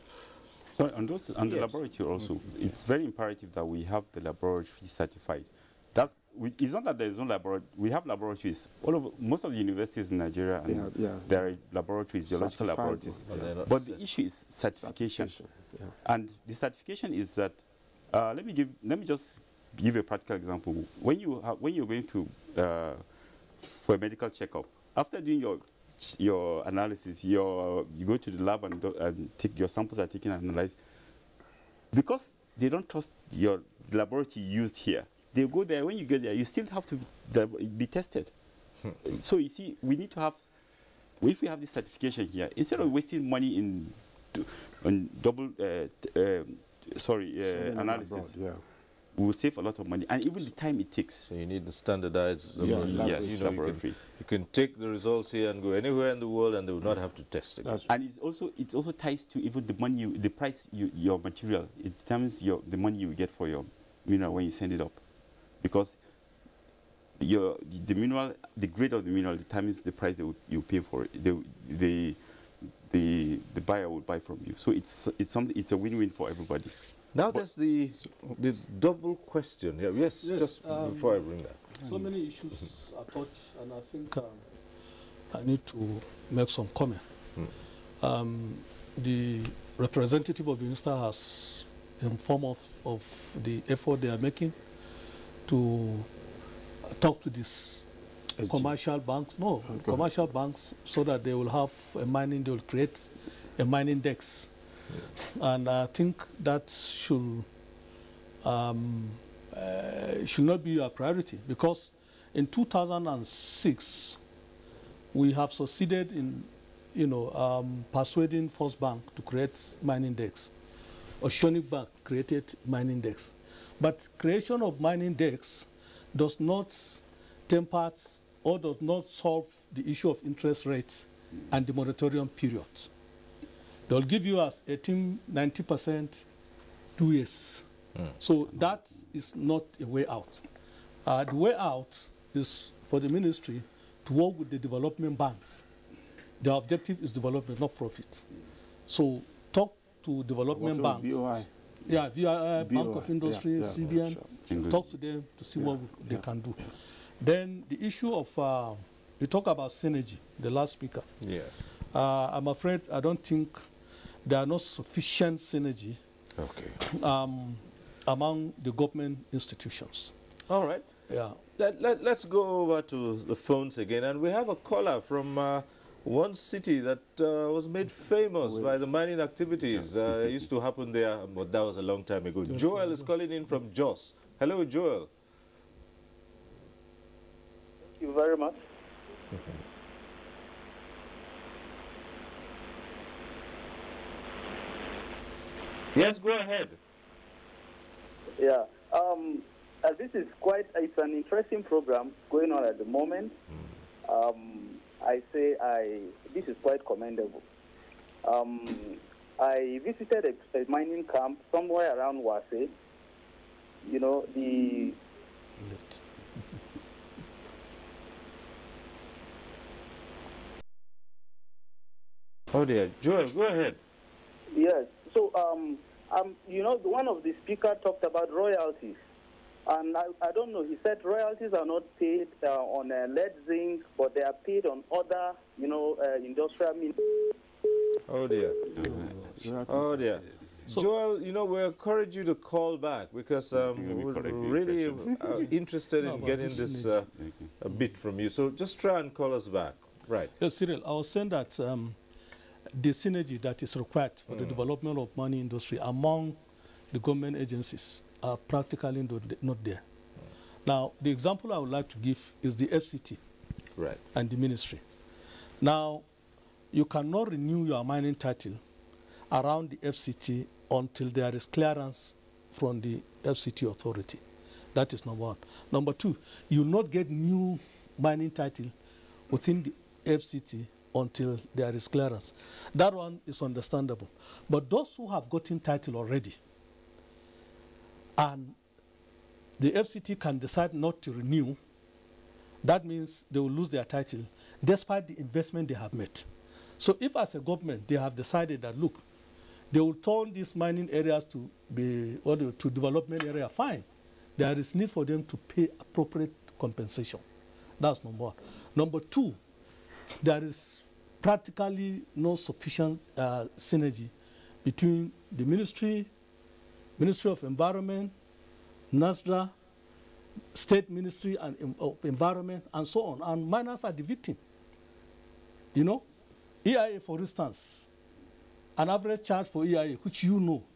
So on the laboratory also, it's very imperative that we have the laboratory certified. It's not that there is no laboratory. We have laboratories. Most of the universities in Nigeria, and there are laboratories, geological laboratories. But the issue is certification. And the certification is that, let me just give a practical example. When you're going to for a medical checkup, after doing your analysis, you go to the lab and take your samples are taken and analyzed. Because they don't trust your laboratory used here, they go there. When you get there, you still have to be tested. So you see, we need to have, if we have this certification here, instead of wasting money on double analysis, we will save a lot of money, and even the time it takes. So you need the standardized laboratory. You can take the results here and go anywhere in the world, and they will not have to test it. And it also ties to even the money, the price your material. It determines the money you get for your mineral when you send it up, because the mineral, the grade of the mineral determines the price you pay for it. The buyer will buy from you. So it's a win-win for everybody. Now there's the double question. Yeah, yes, just before I bring that. So many issues are touched, and I think I need to make some comment. The representative of the minister has informed of the effort they are making to talk to this commercial banks. No, commercial banks, so that they will have a mining, they will create a mining desk. Yeah. And I think that should not be a priority, because in 2006, we have succeeded in, persuading First Bank to create mining desks. Oceanic Bank created mining desks. But creation of mining desks does not temper or does not solve the issue of interest rates and the moratorium period. They'll give you as 90%, 2 years. So that is not a way out. The way out is for the ministry to work with the development banks. The objective is development, not profit. So talk to development banks. BOI. Yeah, via Bank of Industry, CBN, talk to them to see what they can do. Then the issue of, we talk about synergy, the last speaker. Yes. I'm afraid I don't think there are not sufficient synergy among the government institutions. All right. Yeah. Let's go over to the phones again. And we have a caller from one city that was made famous by the mining activities. It used to happen there, but that was a long time ago. Joel is calling in from Jos. Hello, Joel. Thank you very much. Yes, go ahead. Yeah. This is it's an interesting program going on at the moment. This is quite commendable. I visited a mining camp somewhere around Wase. Oh dear, Joel, go ahead. Yes. So, one of the speakers talked about royalties. And I don't know, he said royalties are not paid on lead zinc, but they are paid on other, industrial minerals. Oh dear. Oh dear. So, Joel, we encourage you to call back, because we're really interested in getting this a bit from you. So just try and call us back. Right. Yes, Cyril, I was saying that the synergy that is required for the development of mining industry among the government agencies are practically not there. Now, the example I would like to give is the FCT and the ministry. Now, you cannot renew your mining title around the FCT until there is clearance from the FCT authority. That is number one. Number two, you will not get new mining title within the FCT until there is clearance. That one is understandable. But those who have gotten title already, and the FCT can decide not to renew, that means they will lose their title despite the investment they have made. So if as a government they have decided that, look, they will turn these mining areas to be to development area, fine. There is need for them to pay appropriate compensation. That's number one. Number two, there is practically no sufficient synergy between the Ministry of Environment, NASDA, State Ministry of Environment, and so on. And miners are the victim. EIA, for instance, an average charge for EIA, which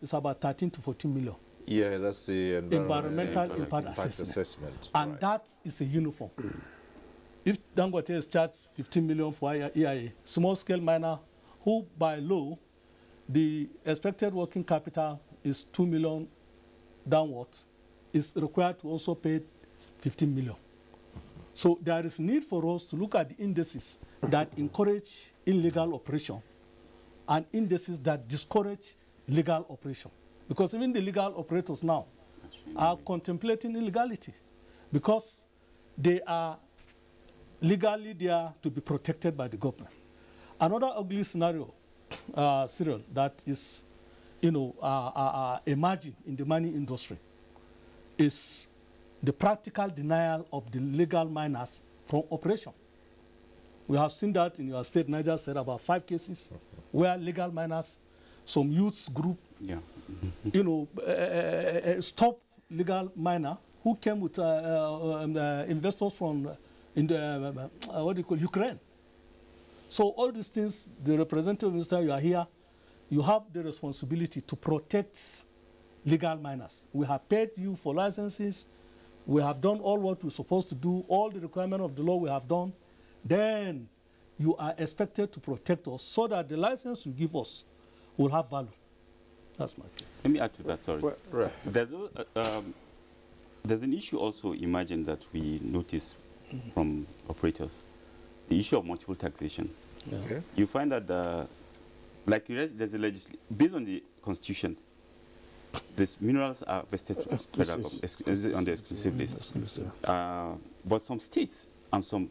is about 13 to 14 million. Yeah, that's the environmental impact assessment. And that is a uniform. If Dangote is charged 15 million for EIA, small-scale miner, who by law, the expected working capital is 2 million downwards, is required to also pay 15 million. So there is need for us to look at the indices that encourage illegal operation and indices that discourage legal operation. Because even the legal operators now are contemplating illegality because they are legally there to be protected by the government. Another ugly scenario, Cyril, that is emerging in the mining industry is the practical denial of the legal miners from operation. We have seen that in your state, Niger State, about 5 cases where legal miners, some youth group, stop legal miner who came with investors from in the, what do you call, Ukraine. So all these things, the representative minister, you are here, you have the responsibility to protect legal miners. We have paid you for licenses. We have done all what we're supposed to do, all the requirements of the law we have done. Then you are expected to protect us so that the license you give us will have value. That's my case. Let me add to that, sorry. Well, right. There's an issue also emerging that we notice from operators, the issue of multiple taxation. Yeah. Okay. You find that, like there's a legislation, based on the constitution, these minerals are vested to federal government on the exclusive list. But some states and some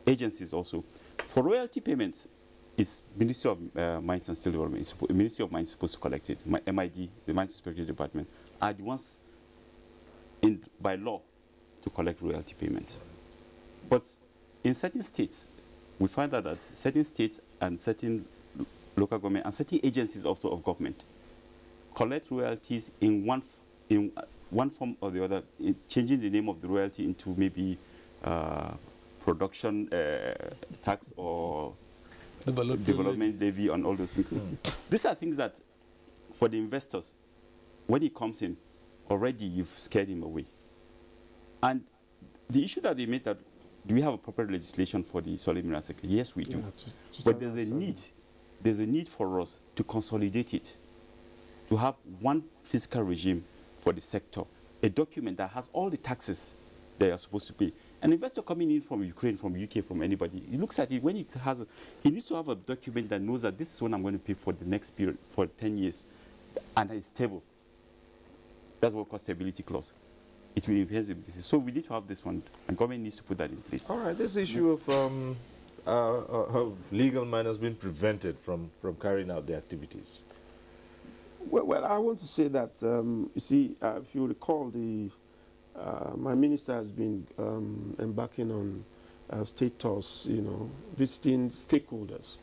agencies also, for royalty payments, it's Ministry of Mines and Steel Development, Ministry of Mines is supposed to collect it. MID, the Mines Inspectorate Department, are the ones by law to collect royalty payments. But in certain states, we find out that certain states and certain local government and certain agencies also of government collect royalties in one form or the other, changing the name of the royalty into maybe production tax or development levy on all those things. These are things that, for the investors, when he comes in, already you've scared him away. And the issue that they made that, do we have a proper legislation for the solid mineral sector? Yes, we do. But there's a need for us to consolidate it, to have one fiscal regime for the sector, a document that has all the taxes they are supposed to pay. An investor coming in from Ukraine, from UK, from anybody, he looks at it, when he needs to have a document that knows that this is what I'm going to pay for the next period, for 10 years, and it's stable. That's what we call stability clause. It will enhance the business. So we need to have this one, and government needs to put that in place. All right, this issue of legal miners being prevented from carrying out their activities. Well, I want to say that, you see, if you recall, my minister has been embarking on state tours, visiting stakeholders.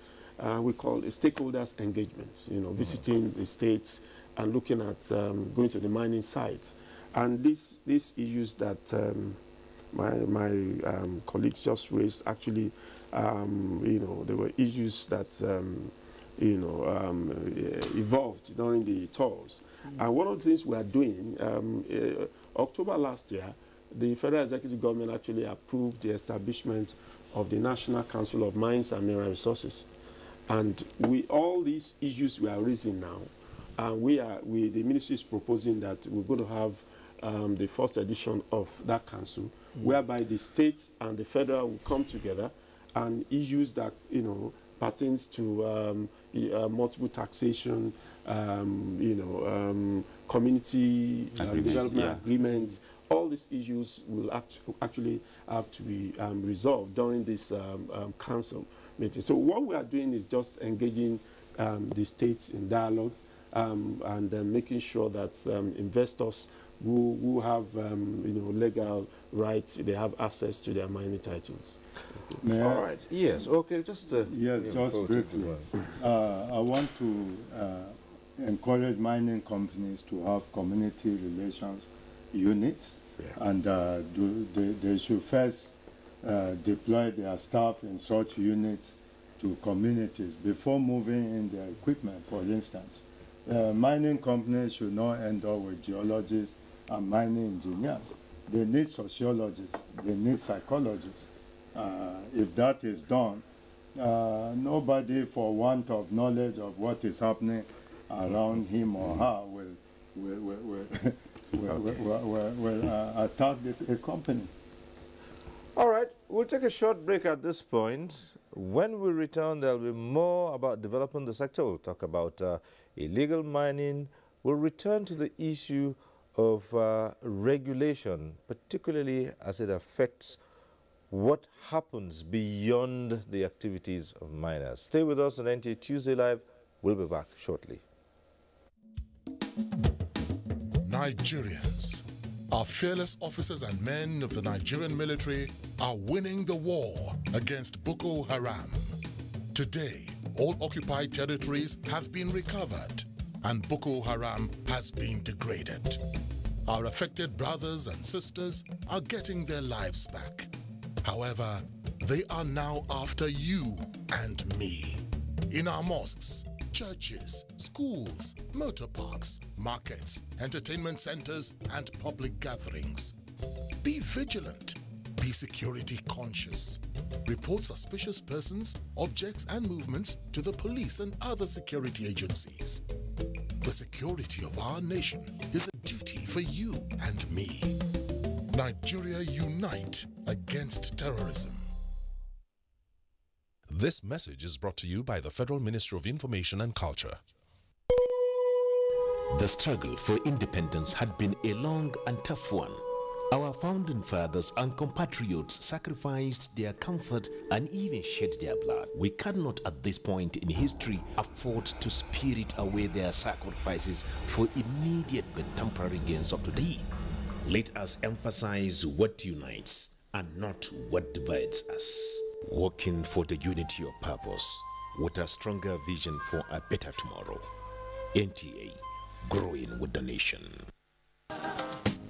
We call it stakeholders engagements, visiting the states and looking at going to the mining sites. And these issues that my colleagues just raised, actually, there were issues that, evolved during the tours. And one of the things we are doing, October last year, the Federal Executive Government actually approved the establishment of the National Council of Mines and Mineral Resources. And all these issues we are raising now, the ministry is proposing that we're going to have the first edition of that council, whereby the states and the federal will come together, and issues that pertains to multiple taxation, community development agreements. All these issues will actually have to be resolved during this council meeting. So what we are doing is just engaging the states in dialogue and making sure that investors who have legal rights, they have access to their mining titles. All right. Yes. Okay. Just just briefly. I want to encourage mining companies to have community relations units, and they should first deploy their staff in such units to communities before moving in their equipment. For instance, mining companies should not end up with geologists and mining engineers. They need sociologists. They need psychologists. If that is done, nobody, for want of knowledge of what is happening around him or her, will attack a company. All right, we'll take a short break at this point. When we return, there'll be more about developing the sector. We'll talk about illegal mining. We'll return to the issue of regulation, particularly as it affects what happens beyond the activities of miners. Stay with us on NTA Tuesday Live. We'll be back shortly. Nigerians, our fearless officers and men of the Nigerian military are winning the war against Boko Haram. Today, all occupied territories have been recovered and Boko Haram has been degraded. Our affected brothers and sisters are getting their lives back. However, they are now after you and me. In our mosques, churches, schools, motor parks, markets, entertainment centers, and public gatherings. Be vigilant. Be security conscious. Report suspicious persons, objects, and movements to the police and other security agencies. The security of our nation is a duty for you and me. Nigeria, unite against terrorism. This message is brought to you by the Federal Ministry of Information and Culture. The struggle for independence had been a long and tough one. Our founding fathers and compatriots sacrificed their comfort and even shed their blood. We cannot at this point in history afford to spirit away their sacrifices for immediate but temporary gains of today. Let us emphasize what unites and not what divides us. Working for the unity of purpose with a stronger vision for a better tomorrow. NTA, growing with the nation.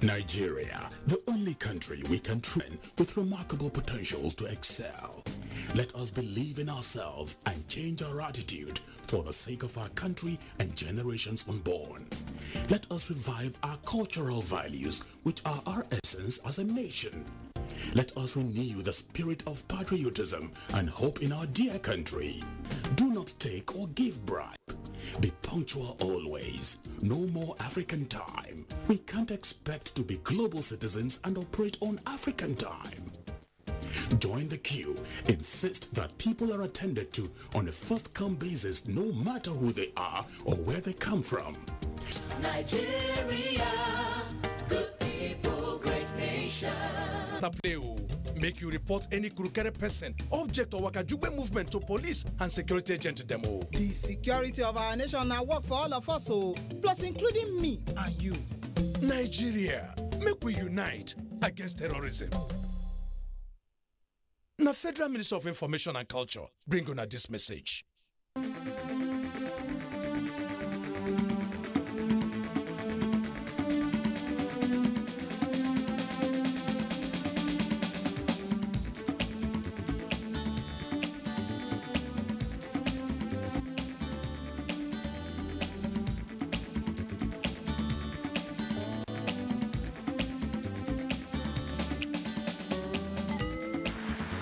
Nigeria, the only country we can train with remarkable potentials to excel. Let us believe in ourselves and change our attitude for the sake of our country and generations unborn. Let us revive our cultural values, which are our essence as a nation. Let us renew the spirit of patriotism and hope in our dear country. Do not take or give bribe. Be punctual always. No more African time. We can't expect to be global citizens and operate on African time. Join the queue. Insist that people are attended to on a first-come basis, no matter who they are or where they come from. Nigeria, good people, great nation. Make you report any crooked person, object or wakajube movement to police and security agent demo. The security of our nation now work for all of us, so plus including me and you. Nigeria, make we unite against terrorism. Now, Federal Ministry of Information and Culture bring on this message.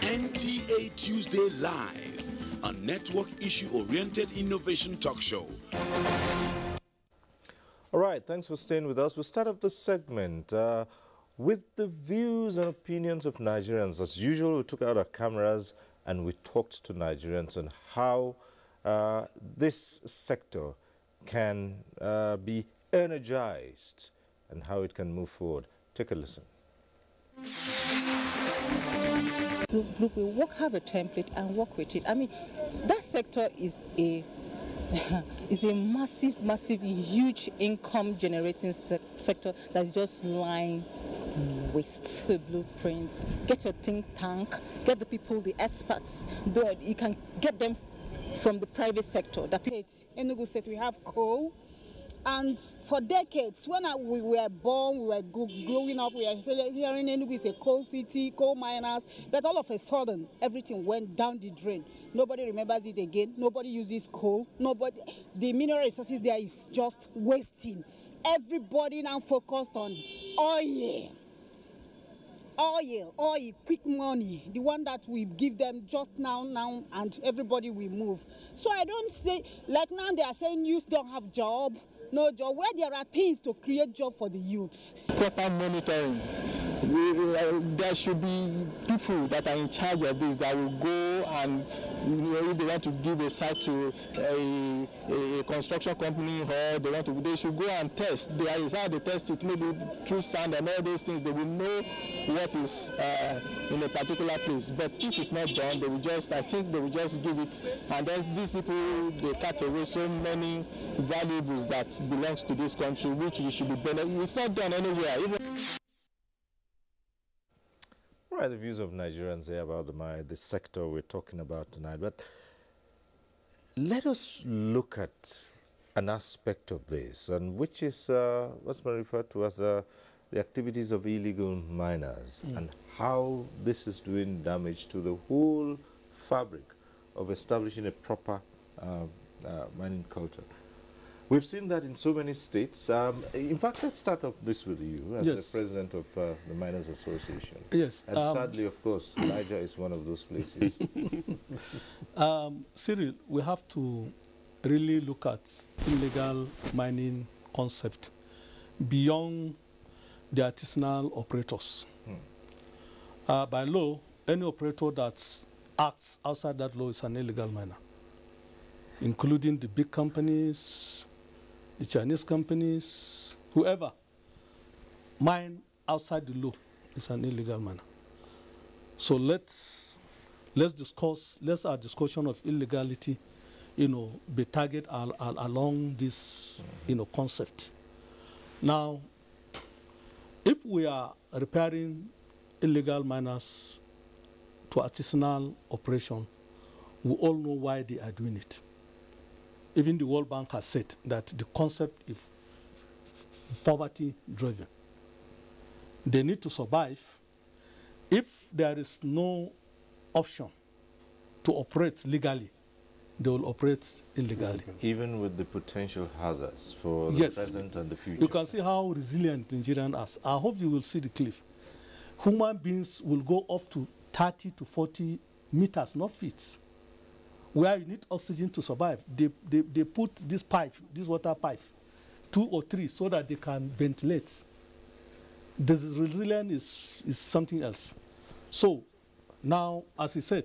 NTA Tuesday Live, a network issue-oriented innovation talk show. All right, thanks for staying with us. We'll start off this segment with the views and opinions of Nigerians. As usual, we took out our cameras and we talked to Nigerians on how this sector can be energized and how it can move forward. Take a listen. Look, we have a template and work with it. I mean, that sector is a massive, huge income generating sector that's just lying in waste. The blueprints, get your think tank, get the people, the experts. You can get them from the private sector. In Enugu State, we have coal. And for decades, when we were born, we were growing up, we were hearing Enugu is a coal city, coal miners, but all of a sudden, everything went down the drain. Nobody remembers it again. Nobody uses coal. The mineral resources there is just wasting. Everybody now focused on oil, quick money, the one that we give them just now, and everybody will move. So I don't say, like now they are saying youths don't have job, no job, where there are things to create job for the youths. Proper monitoring. There should be people that are in charge of this that will go and, if they want to give a site to a construction company, or they should go and test. There is how they test it, maybe through sand and all those things. They will know what is in a particular place. But this is not done. I think they will just give it, and then these people, they cut away so many valuables that belongs to this country, which we should be benefiting. It's not done anywhere. All right, the views of Nigerians here about the sector we're talking about tonight. But let us look at an aspect of this, and which is what's been referred to as the activities of illegal miners and how this is doing damage to the whole fabric of establishing a proper mining culture. We've seen that in so many states. In fact, let's start off this with you as the president of the Miners Association. Yes. And sadly, of course, Niger is one of those places. Cyril, we have to really look at illegal mining concept beyond the artisanal operators. By law, any operator that acts outside that law is an illegal miner, including the big companies, the Chinese companies, whoever mine outside the law is an illegal miner. So let's discuss, let our discussion of illegality, be targeted along this, concept. Now, if we are repairing illegal miners to artisanal operation, we all know why they are doing it. Even the World Bank has said that the concept is poverty-driven. They need to survive. If there is no option to operate legally, they will operate illegally. Even with the potential hazards for the present and the future. You can see how resilient Nigerian is. I hope you will see the cliff. Human beings will go up to 30 to 40 meters, not feet, where you need oxygen to survive. They put this pipe, this water pipe, 2 or 3, so that they can ventilate. This resilience is something else. So now, as he said,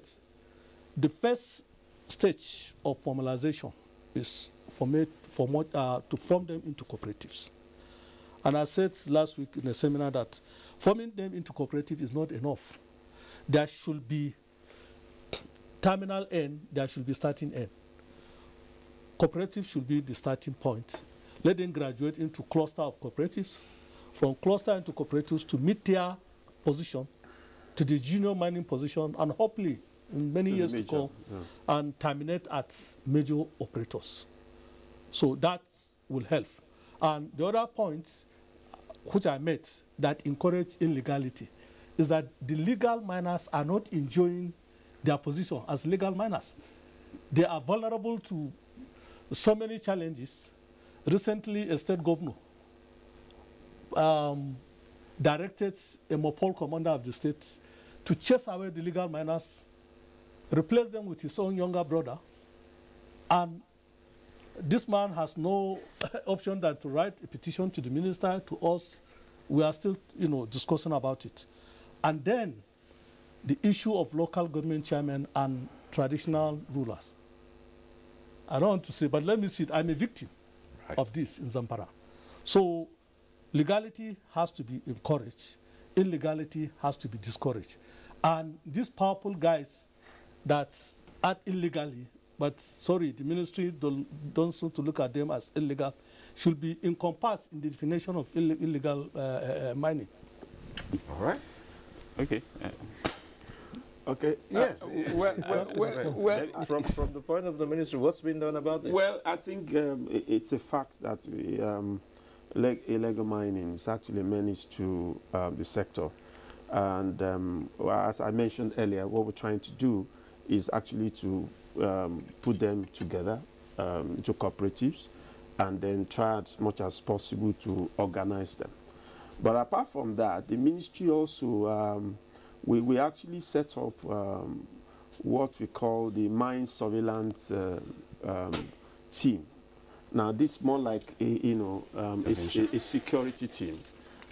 the first stage of formalization is to form them into cooperatives. And I said last week in a seminar that forming them into cooperatives is not enough. There should be terminal end, there should be starting end. Cooperatives should be the starting point. Let them graduate into cluster of cooperatives, from cluster into cooperatives to meet their position, to the junior mining position, and hopefully in many years to come, and terminate at major operators. So that will help. And the other point, which I made, that encourage illegality, is that the legal miners are not enjoying their position as legal miners. They are vulnerable to so many challenges. Recently, a state governor directed a Mopol commander of the state to chase away the legal miners, replace them with his own younger brother, and this man has no option than to write a petition to the minister, to us. We are still, discussing about it. And then the issue of local government chairmen and traditional rulers. I don't want to say, but let me see it. I'm a victim of this in Zamfara. So legality has to be encouraged. Illegality has to be discouraged. And these powerful guys that act illegally, but sorry, the ministry don't seem to look at them as illegal, should be encompassed in the definition of illegal mining. All right. Okay. Okay. Yes. From the point of the ministry, what's been done about this? Well, I think it's a fact that illegal mining is actually a menace to the sector. And as I mentioned earlier, what we're trying to do is actually to put them together into cooperatives and then try as much as possible to organize them. But apart from that, the ministry also, we actually set up what we call the mine surveillance team. Now, this is more like a security team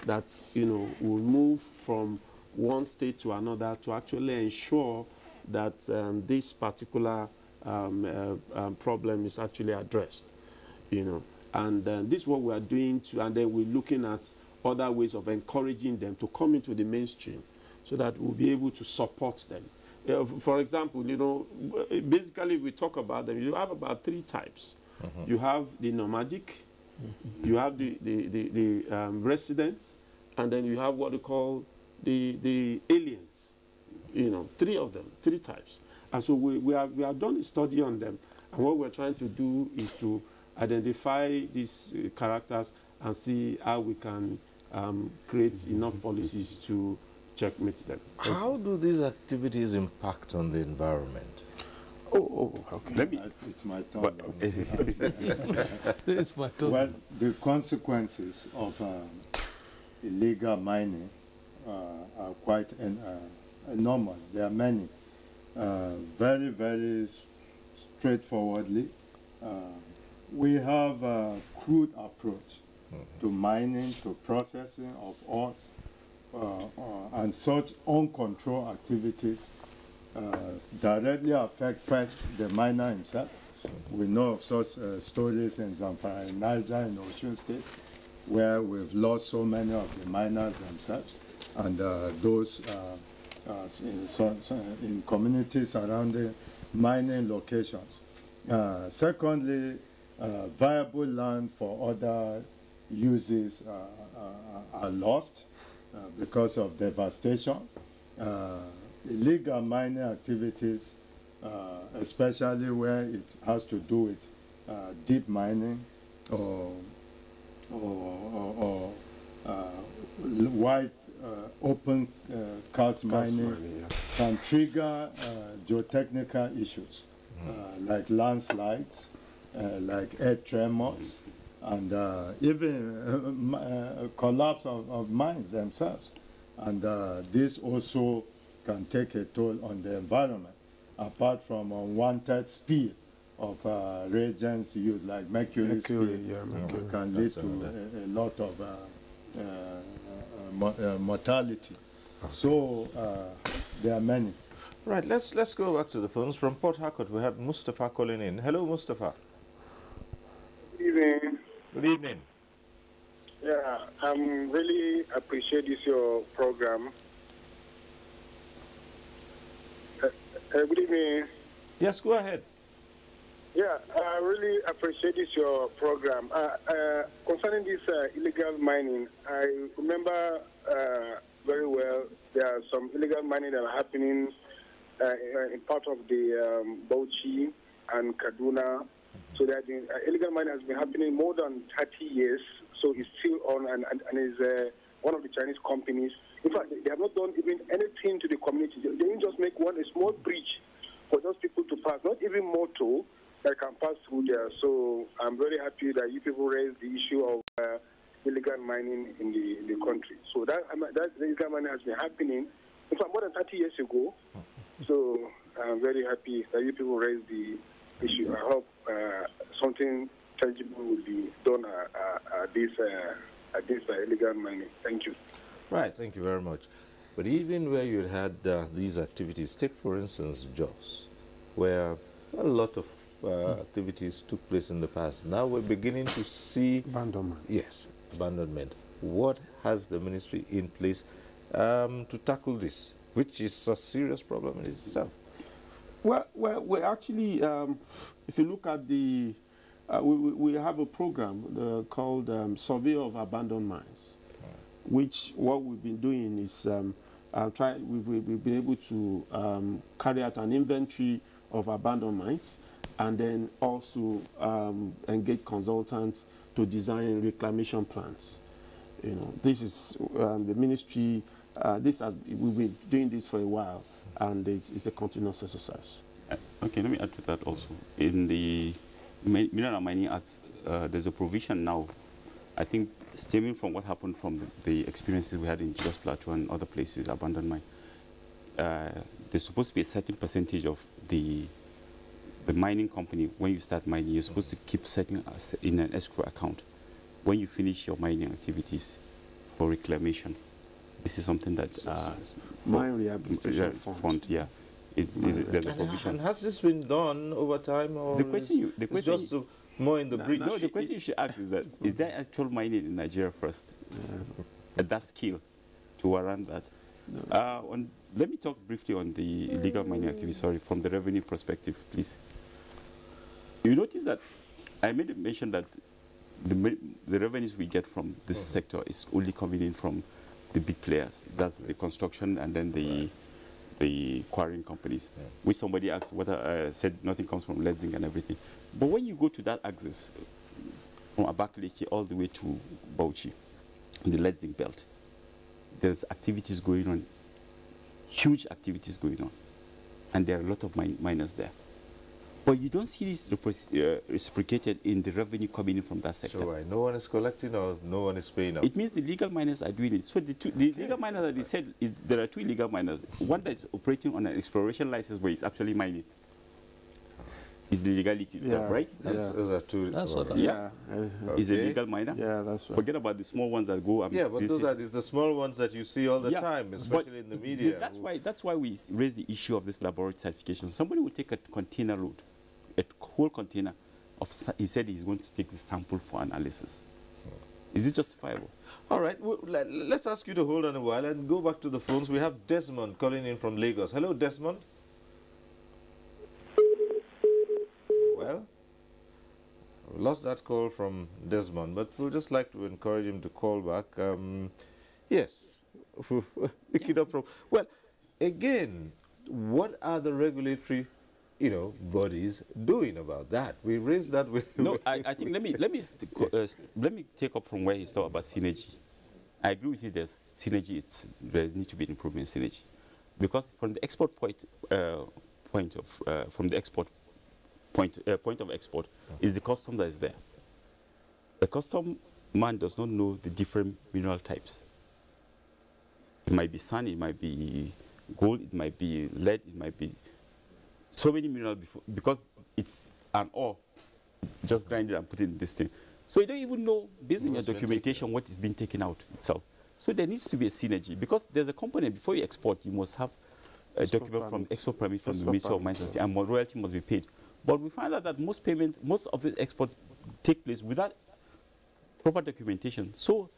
that will move from one state to another to actually ensure that this particular problem is actually addressed. And this is what we are doing, and then we're looking at other ways of encouraging them to come into the mainstream, so that we'll be able to support them. For example, basically we talk about them. You have about 3 types. You have the nomadic, you have the residents, and then you have what we call the aliens. 3 of them, 3 types. And so we have done a study on them, and what we're trying to do is to identify these characters and see how we can create enough policies to checkmate them. How do these activities impact on the environment? Okay. Let me. It's my turn. It's my turn. Well, the consequences of illegal mining are quite enormous. There are many. Very, very straightforwardly, we have a crude approach to mining, to processing of ores, and such uncontrolled activities directly affect first the miner himself. We know of such stories in Zamfara, in Niger, in Osun State, where we've lost so many of the miners themselves, and those in communities surrounding mining locations. Secondly, viable land for other uses are lost because of devastation. Illegal mining activities, especially where it has to do with deep mining or wide open cast mining, can trigger geotechnical issues like landslides, like earth tremors, and even collapse of mines themselves. And this also can take a toll on the environment, apart from unwanted spill of reagents used, like mercury spill, can lead to a lot of mortality. So there are many. Right, let's go back to the phones. From Port Harcourt, we have Mustafa calling in. Hello, Mustafa. Good evening. Good evening. Yeah, I'm really appreciate your program. Good evening. Yes, go ahead. Yeah, I really appreciate your program. Concerning this illegal mining, I remember very well there are some illegal mining that are happening in part of the Bauchi and Kaduna. So that illegal mining has been happening more than 30 years. So it's still on and is one of the Chinese companies. In fact, they have not done even anything to the community. They didn't just make a small bridge for those people to pass, not even motor that can pass through there. So I'm very happy that you people raised the issue of illegal mining in the country. So that illegal mining has been happening, in fact, more than 30 years ago. So I'm very happy that you people raised the issue. I hope something tangible will be done at this illegal mining. Thank you. Right, thank you very much. But even where you had these activities, take for instance Jos, where a lot of activities took place in the past. Now we're beginning to see abandonment. Yes, abandonment. What has the ministry in place to tackle this, which is a serious problem in itself? Well, we actually, if you look at the, we have a program called Survey of Abandoned Mines, which what we've been doing is we've been able to carry out an inventory of abandoned mines, and then also engage consultants to design reclamation plans. You know, this is the ministry. We've been doing this for a while, and it's a continuous exercise. Okay, let me add to that also. In the Mineral Mining Act, there's a provision now, I think, stemming from what happened from the experiences we had in Jos Plateau and other places, abandoned mine. There's supposed to be a certain percentage of the mining company. When you start mining, you're supposed to keep setting in an escrow account when you finish your mining activities for reclamation. This is something that mine rehabilitation fund. Yeah, there's a provision. And has this been done over time, or the question it's just more in the bridge? No, the question you should ask is that is there actual mining in Nigeria first at that scale to warrant that? No. Let me talk briefly on the illegal mining activity. Sorry, from the revenue perspective, please. You notice that I made a mention that the revenues we get from this sector is only coming in from the big players. That's the construction and then the quarrying companies. Which somebody asked whether said nothing comes from lead, zinc and everything. But when you go to that axis from Abakaliki all the way to Bauchi, the lead zinc belt. There's activities going on, huge activities going on, and there are a lot of miners there. But you don't see this reciprocated in the revenue coming in from that sector. So why? No one is collecting or no one is paying up? It means the legal miners are doing it. So the legal miners that they said, there are two legal miners. One that is operating on an exploration license where it's actually mining. Is the legality, right? Those are two. That's what Okay. Is a legal miner. Yeah, that's right. Forget about the small ones that go. Yeah, but those are the small ones that you see all the time, especially in the media. That's why we raise the issue of this laboratory certification. Somebody will take a container load, a whole container of. He said he's going to take the sample for analysis. Is it justifiable? All right, well, let's ask you to hold on a while and go back to the phones. We have Desmond calling in from Lagos. Hello, Desmond. Well, we lost that call from Desmond, but we'd just like to encourage him to call back. Yes, pick it up from. Well, again, what are the regulatory, bodies doing about that? We raised that with. No, I think let me take up from where he's talking about synergy. I agree with you. There's synergy. There needs to be an improvement in synergy, because from the export point of export is the custom that is there. The custom man does not know the different mineral types. It might be sand, it might be gold, it might be lead, it might be so many minerals because it's an ore. Just grind it and put it in this thing. So you don't even know, based on your documentation, what is being taken out itself. So there needs to be a synergy, because there's a component before you export, you must have a document from export permit from the Ministry of Mines, and royalty must be paid. But we find out that most of the export take place without proper documentation. So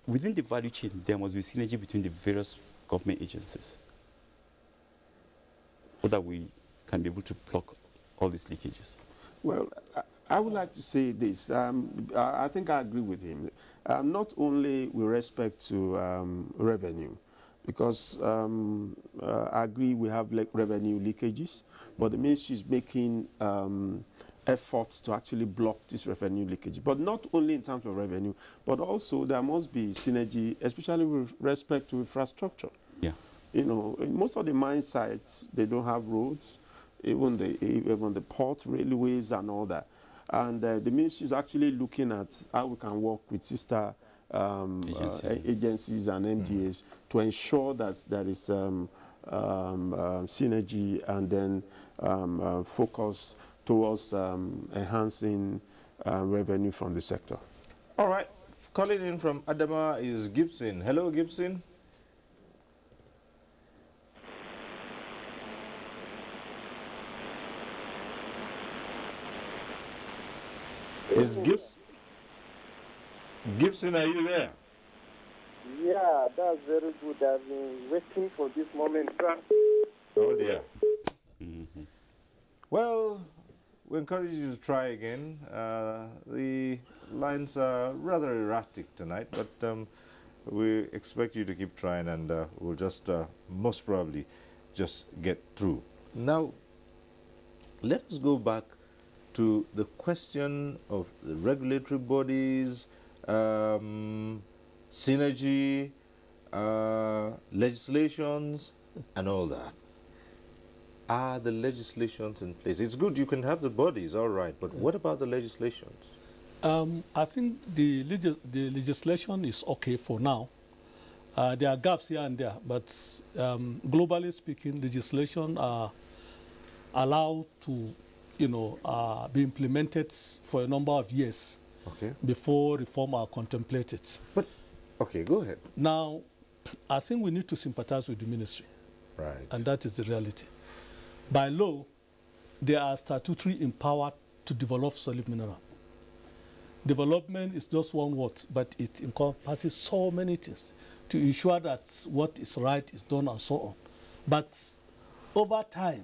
within the value chain, there must be synergy between the various government agencies so that we can be able to block all these leakages. Well, I would like to say this. I think I agree with him. Not only with respect to revenue, because I agree we have revenue leakages, but the ministry is making efforts to actually block this revenue leakage. But not only in terms of revenue, but also there must be synergy, especially with respect to infrastructure. Yeah. In most of the mine sites, they don't have roads, even the port, railways and all that. And the ministry is actually looking at how we can work with sister agencies and MDAs to ensure that there is synergy and then focus towards enhancing revenue from the sector. All right. Calling in from Adama is Gibson. Hello, Gibson. Is Gibson, are you there? Yeah, that's very good. I've been waiting for this moment. Oh dear. Well, we encourage you to try again. The lines are rather erratic tonight, but we expect you to keep trying, and we'll just most probably just get through. Now, let us go back to the question of the regulatory bodies, synergy, legislations, and all that. Are the legislations in place? It's good you can have the bodies, all right, but what about the legislations? I think the legislation is okay for now. There are gaps here and there, but globally speaking, legislation are allowed to be implemented for a number of years before reform are contemplated. But, okay, go ahead. Now, I think we need to sympathize with the ministry. Right. And that is the reality. By law, they are statutorily empowered to develop solid mineral. Development is just one word, but it encompasses so many things to ensure that what is right is done and so on. But over time,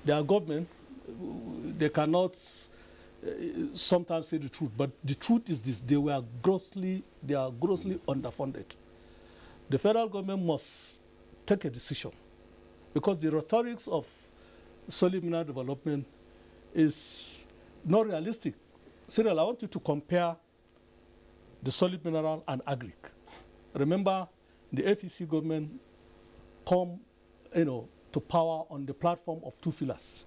their government, they cannot sometimes say the truth, but the truth is this: they are grossly underfunded. The federal government must take a decision, because the rhetoric of solid mineral development is not realistic. Cyril, I want you to compare the solid mineral and agric. Remember, the FEC government come, to power on the platform of two pillars: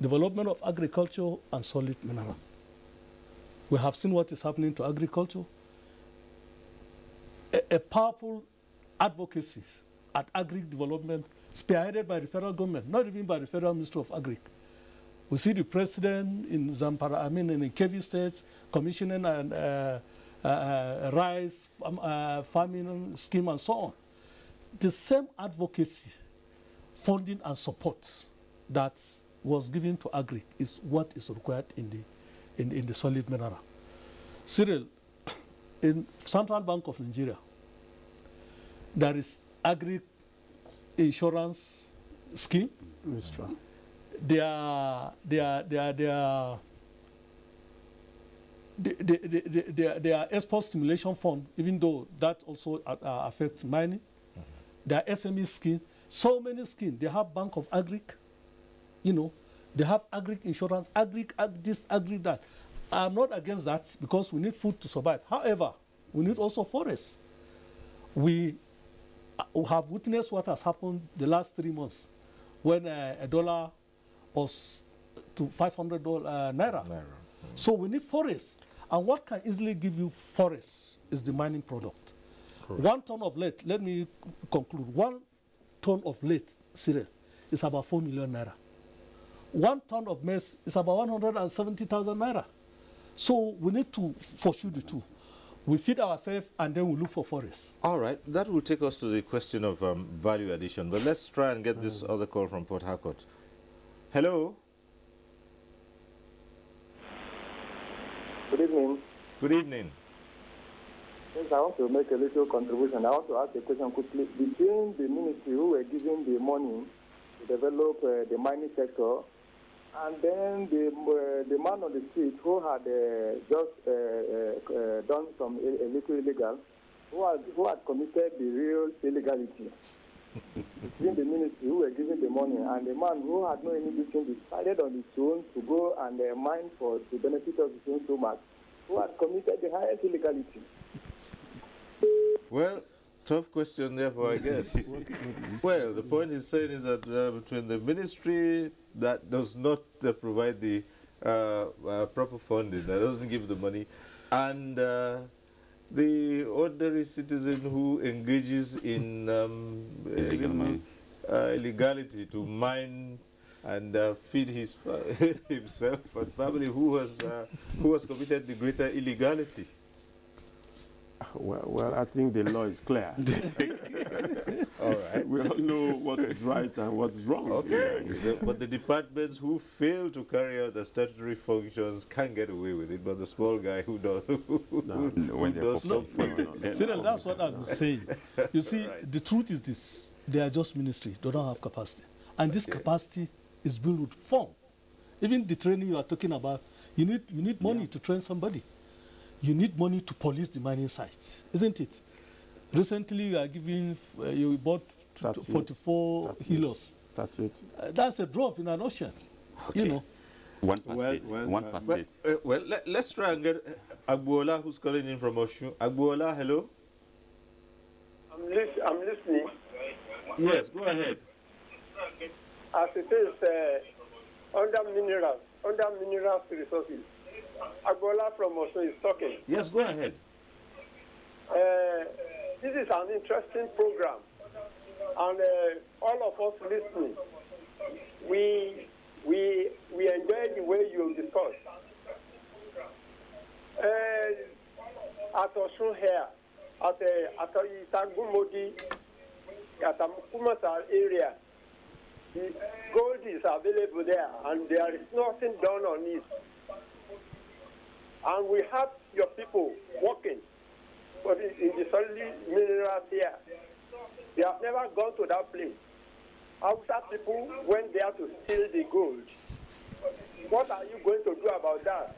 development of agriculture and solid mineral. We have seen what is happening to agriculture. A powerful advocacy at agric development, spearheaded by the federal government, not even by the Federal Ministry of Agric. We see the president in Zamfara, in Kebbi State, commissioning rice farming scheme and so on. The same advocacy, funding and support that was given to agric is what is required in the solid mineral. Cyril, in Central Bank of Nigeria, there is agri insurance scheme. That's true. There are export stimulation fund, even though that also affects mining. There are SME schemes, so many schemes. They have Bank of Agric, they have agric insurance, agric this, agric that. I'm not against that because we need food to survive. However, we need also forests. We have witnessed what has happened the last 3 months when a dollar was to 500 naira. So we need forests. And what can easily give you forests is the mining product. Correct. 1 ton of lead, let me conclude. 1 ton of lead, Cyril, is about 4 million naira. 1 ton of maize is about 170,000 naira. So we need to pursue the two. We feed ourselves and then we look for forests. All right, that will take us to the question of value addition. But let's try and get this other call from Port Harcourt. Hello. Good evening. Good evening. Yes, I want to make a little contribution. I want to ask a question quickly. Between the ministry who were giving the money to develop the mining sector and then the man on the street who had just done some a little illegal, who had committed the real illegality. Between the ministry who were giving the money and the man who had no any business decided on his own to go and mine for the benefit of his own stomach, who had committed the highest illegality. Well, tough question, therefore, I guess. Well, the point he's saying is that between the ministry that does not provide the proper funding, that doesn't give the money, and the ordinary citizen who engages in illegality to mine and feed his himself and family, who has committed the greater illegality. Well, I think the law is clear. All right. We all know what is right and what is wrong. Okay. But the departments who fail to carry out the statutory functions can get away with it, but the small guy who does, who does something. Cyril, that's what I'm saying. You see, the truth is this. They are just ministry. They don't have capacity. And this capacity is built with form. Even the training you are talking about, you need money to train somebody. You need money to police the mining sites, isn't it? Recently, you are giving, you bought 44 kilos. That's a drop in an ocean, Okay. One per state. Well, let's try and get Abuja, who's calling in from Oshun. Abuja, hello? I'm listening. Yes, go ahead. As it is under minerals resources, Agola from Osun is talking. Yes, go ahead. This is an interesting program, and all of us listening, we enjoy the way you discuss. At Osun here, at Itagumodi, at Kumasa area, the gold is available there, and there is nothing done on it. And we have your people working in the solid minerals here. They have never gone to that place. Hausa people went there to steal the gold. What are you going to do about that?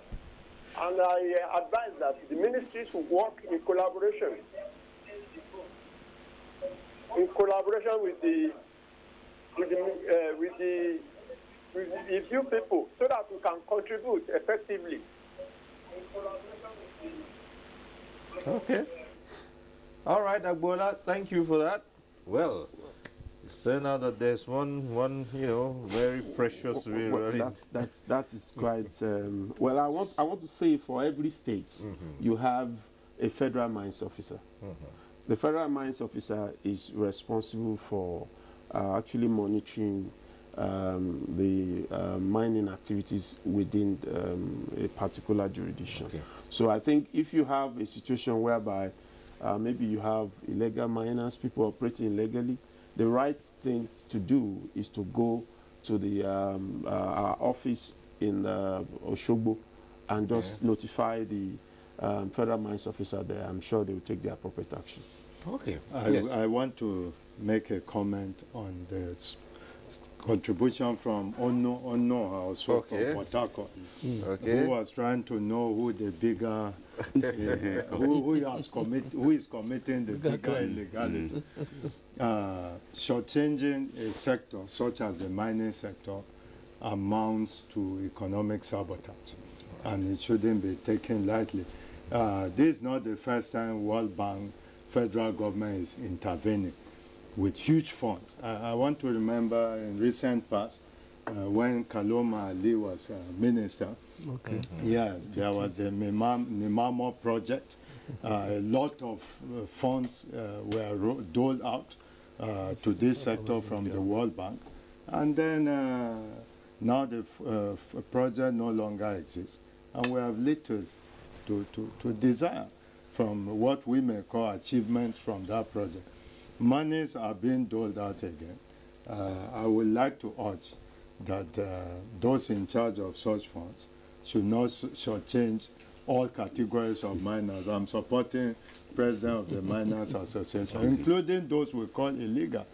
And I advise that the ministries will work in collaboration with the few people, so that we can contribute effectively. Okay. All right, Agbola, thank you for that. Well, it's turned out that there's one, very precious mineral. That is quite well. I want to say for every state, you have a federal mines officer. The federal mines officer is responsible for actually monitoring the mining activities within a particular jurisdiction. Okay. So I think if you have a situation whereby maybe you have illegal miners, people operating illegally, the right thing to do is to go to the our office in Oshogbo and just notify the federal mines officer there. I'm sure they will take the appropriate action. Okay. I want to make a comment on the contribution from Ono also from Port Harcourt, who was trying to know who the bigger, who is committing the bigger illegality. Shortchanging a sector such as the mining sector amounts to economic sabotage, and it shouldn't be taken lightly. This is not the first time World Bank, federal government is intervening with huge funds. I want to remember in recent past when Kaloma Ali was minister. Okay. Yes, there was the Nimamo project. A lot of funds were doled out to this sector from the World Bank. And then now the project no longer exists. And we have little to desire from what we may call achievements from that project. Monies are being doled out again. I would like to urge that those in charge of such funds should not shortchange all categories of miners. I'm supporting President of the Miners Association, including those we call illegal.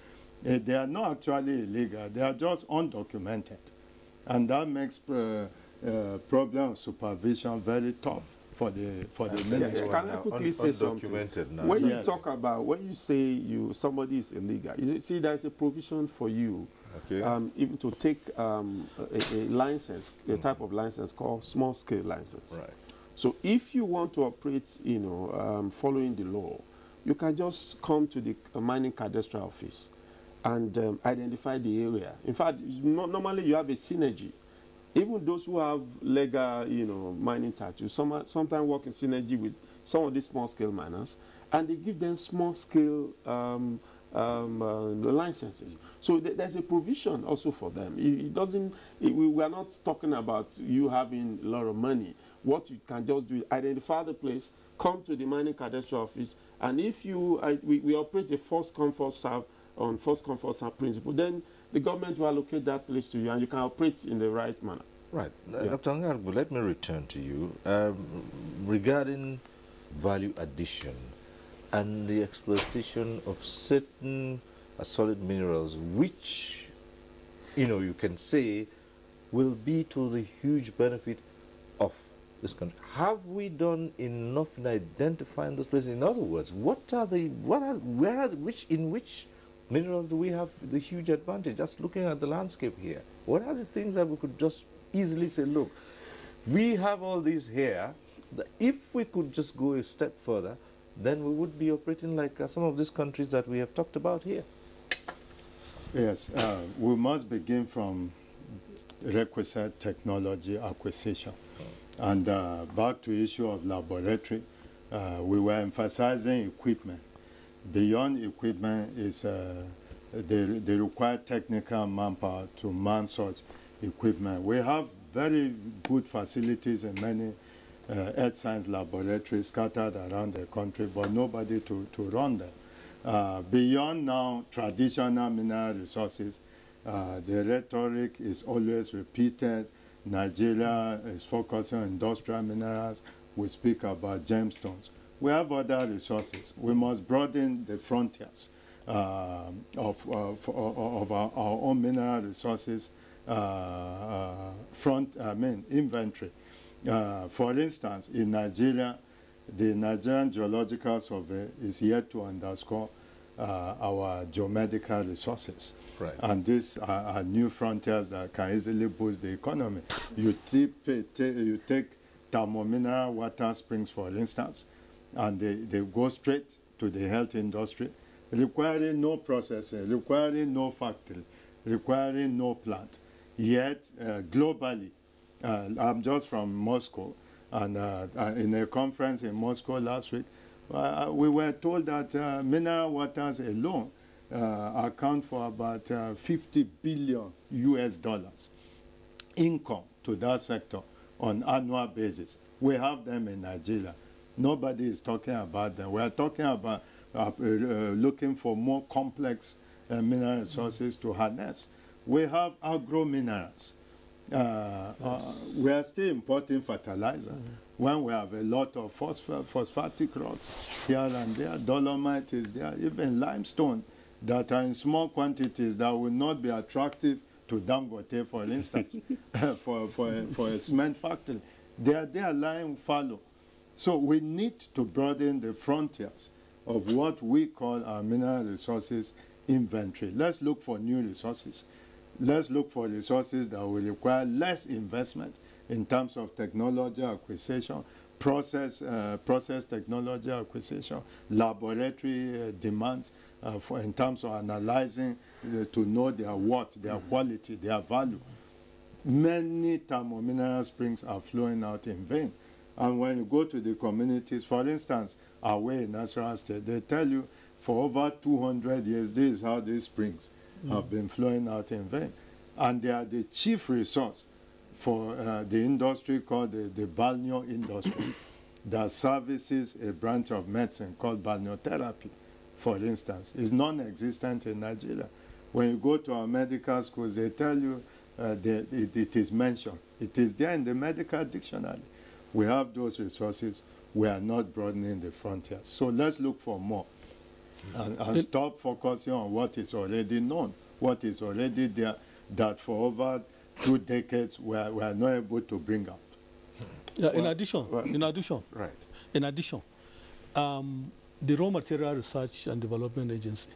They are not actually illegal. They are just undocumented. And that makes problem of supervision very tough for the ministry. Can I quickly say something? When you talk about, when you say somebody is illegal, you see there's a provision for you even to take a license, a type of license called small-scale license. Right. So if you want to operate, following the law, you can just come to the mining cadastral office and identify the area. In fact, normally you have a synergy. Even those who have legal, mining tattoos, sometimes work in synergy with some of these small-scale miners, and they give them small-scale licenses. So there's a provision also for them. We are not talking about you having a lot of money. What you can just do is identify the place, come to the mining cadastral office, and if we operate a first come, first serve on first come, first serve principle, then the government will allocate that place to you, and you can operate in the right manner. Right. Dr. Ngargu, let me return to you. Regarding value addition and the exploitation of certain solid minerals, which, you can say will be to the huge benefit of this country. Have we done enough in identifying those places? In other words, in which minerals do we have the huge advantage? Just looking at the landscape here, what are the things that we could just easily say, look, we have all these here. If we could just go a step further, then we would be operating like some of these countries that we have talked about here. Yes, we must begin from requisite technology acquisition. And back to the issue of laboratory, we were emphasizing equipment. Beyond equipment is the required technical manpower to man such equipment. We have very good facilities in many earth science laboratories scattered around the country, but nobody to run them. Beyond now traditional mineral resources, the rhetoric is always repeated. Nigeria is focusing on industrial minerals. We speak about gemstones. We have other resources. We must broaden the frontiers of our own mineral resources inventory. For instance, in Nigeria, the Nigerian Geological Survey is yet to underscore our geomedical resources. Right. And these are new frontiers that can easily boost the economy. You take thermomineral water springs, for instance. and they go straight to the health industry, requiring no processing, requiring no factory, requiring no plant. Yet, globally, I'm just from Moscow, and in a conference in Moscow last week, we were told that mineral waters alone account for about 50 billion US dollars income to that sector on annual basis. We have them in Nigeria. Nobody is talking about them. We are talking about looking for more complex mineral resources to harness. We have agro minerals. We are still importing fertilizer when we have a lot of phosphatic rocks here and there. Dolomite is there, even limestone that are in small quantities that will not be attractive to Dangote, for instance, for a cement factory. They are there lying fallow. So we need to broaden the frontiers of what we call our mineral resources inventory. Let's look for new resources. Let's look for resources that will require less investment in terms of technology acquisition, process technology acquisition, laboratory demands in terms of analyzing to know their worth, their quality, their value. Many thermomineral springs are flowing out in vain. And when you go to the communities, for instance, away in Nasarawa State, they tell you for over 200 years, this is how these springs have been flowing out in vain. And they are the chief resource for the industry called the balneo industry that services a branch of medicine called balneotherapy, for instance. It's non-existent in Nigeria. When you go to our medical schools, they tell you it is mentioned. It is there in the medical dictionary. We have those resources. We are not broadening the frontiers. So let's look for more and stop focusing on what is already known, what is already there, that for over 2 decades we are not able to bring out. Yeah, in addition, the Raw Material Research and Development Agency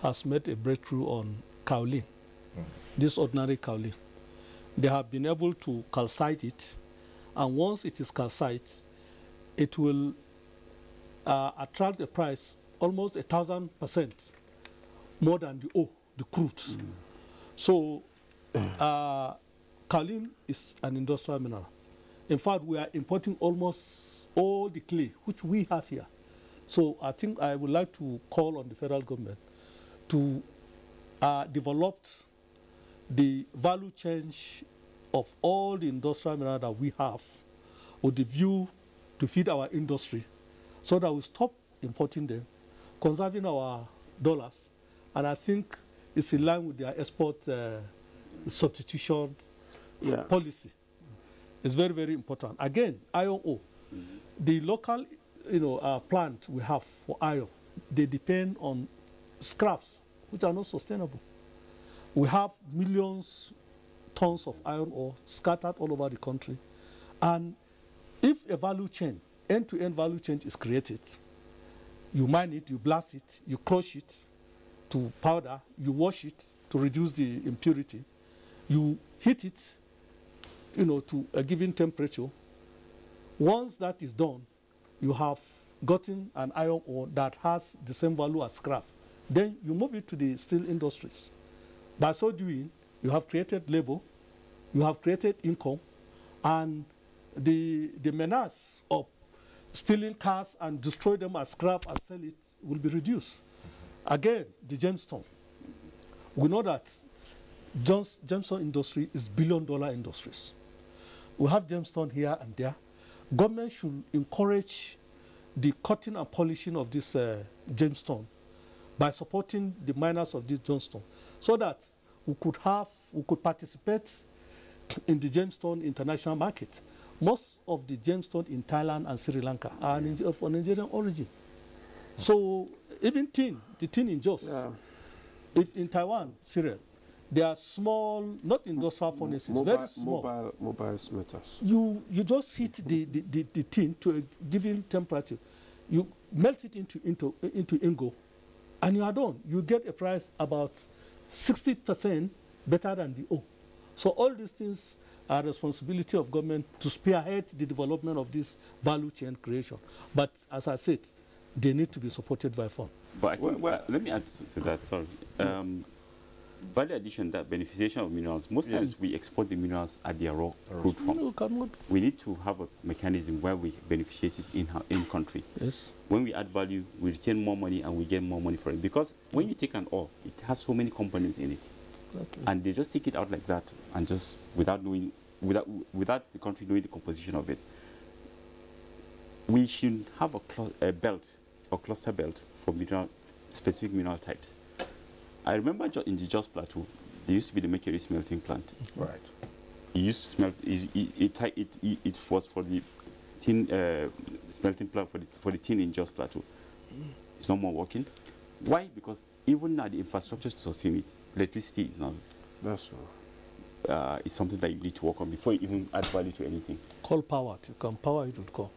has made a breakthrough on kaolin, this ordinary kaolin. They have been able to calcite it, and once it is calcite, it will attract a price almost 1,000% more than the ore, the crude. So kaolin is an industrial mineral. In fact, we are importing almost all the clay which we have here. So I think I would like to call on the federal government to develop the value change of all the industrial minerals that we have with the view to feed our industry so that we stop importing them, conserving our dollars, and I think it's in line with their export substitution policy. It's very, very important. Again, iron ore. The local plant we have for iron, they depend on scraps, which are not sustainable. We have millions tons of iron ore scattered all over the country. And if a value chain, end-to-end value chain is created, you mine it, you blast it, you crush it to powder, you wash it to reduce the impurity, you heat it to a given temperature. Once that is done, you have gotten an iron ore that has the same value as scrap. Then you move it to the steel industries. By so doing, you have created labor, you have created income, and the menace of stealing cars and destroy them as scrap and sell it will be reduced. Again, the gemstone. We know that gemstone industry is billion-dollar industries. We have gemstone here and there. Government should encourage the cutting and polishing of this gemstone by supporting the miners of this gemstone, so that we could participate in the gemstone international market. Most of the gemstone in Thailand and Sri Lanka are of Nigerian origin. So even the tin in Jos, in Taiwan, Syria, they are small, not industrial furnaces, very small. Mobile smelters. You just heat the tin to a given temperature. You melt it into ingo, and you are done. You get a price about 60% better than the ore. So all these things our responsibility of government to spearhead the development of this value chain creation. But as I said, they need to be supported by funds. But I think, let me add to that, sorry. Value addition, that beneficiation of minerals, most times we export the minerals at their raw crude form. We need to have a mechanism where we beneficiate it in country. Yes. When we add value, we retain more money and we get more money for it. Because when you take an ore, it has so many components in it. Exactly. And they just take it out like that and just without the country knowing the composition of it. We should have a belt or cluster belt for specific mineral types. I remember in the Jos Plateau, there used to be the mercury smelting plant. Right. It used to smelt. It was for the tin smelting plant for the tin in Jos Plateau. It's no more working. Why? Because even now the infrastructure to sustain it, electricity is not. That's right. It's something that you need to work on before you even add value to anything. Coal power, you can power it with coal.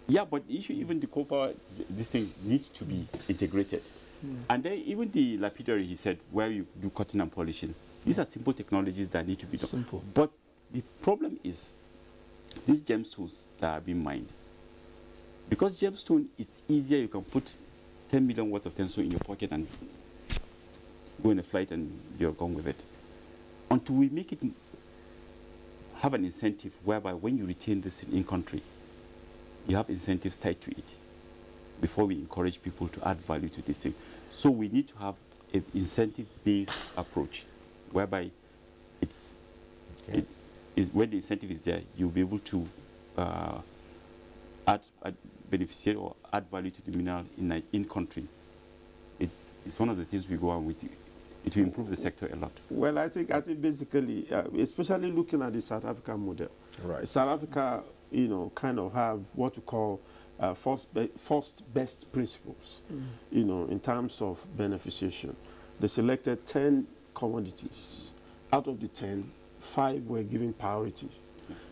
Yeah, but the issue, even the coal power, this thing needs to be integrated. And then even the lapidary, he said, where you do cutting and polishing, these are simple technologies that need to be done. Simple. But the problem is these gemstones that are being mined. Because gemstone, it's easier, you can put 10 million worth of tungsten in your pocket and go in a flight and you're gone with it. Until we make it have an incentive whereby when you retain this in country, you have incentives tied to it before we encourage people to add value to this thing. So we need to have an incentive-based approach whereby when the incentive is there, you'll be able to beneficiate or add value to the mineral in country. It's one of the things we go on with. It will improve the sector a lot. Well, I think basically, especially looking at the South African model, right? South Africa, kind of have what we call first best principles, in terms of beneficiation. They selected 10 commodities. Out of the 10, 5 were given priority.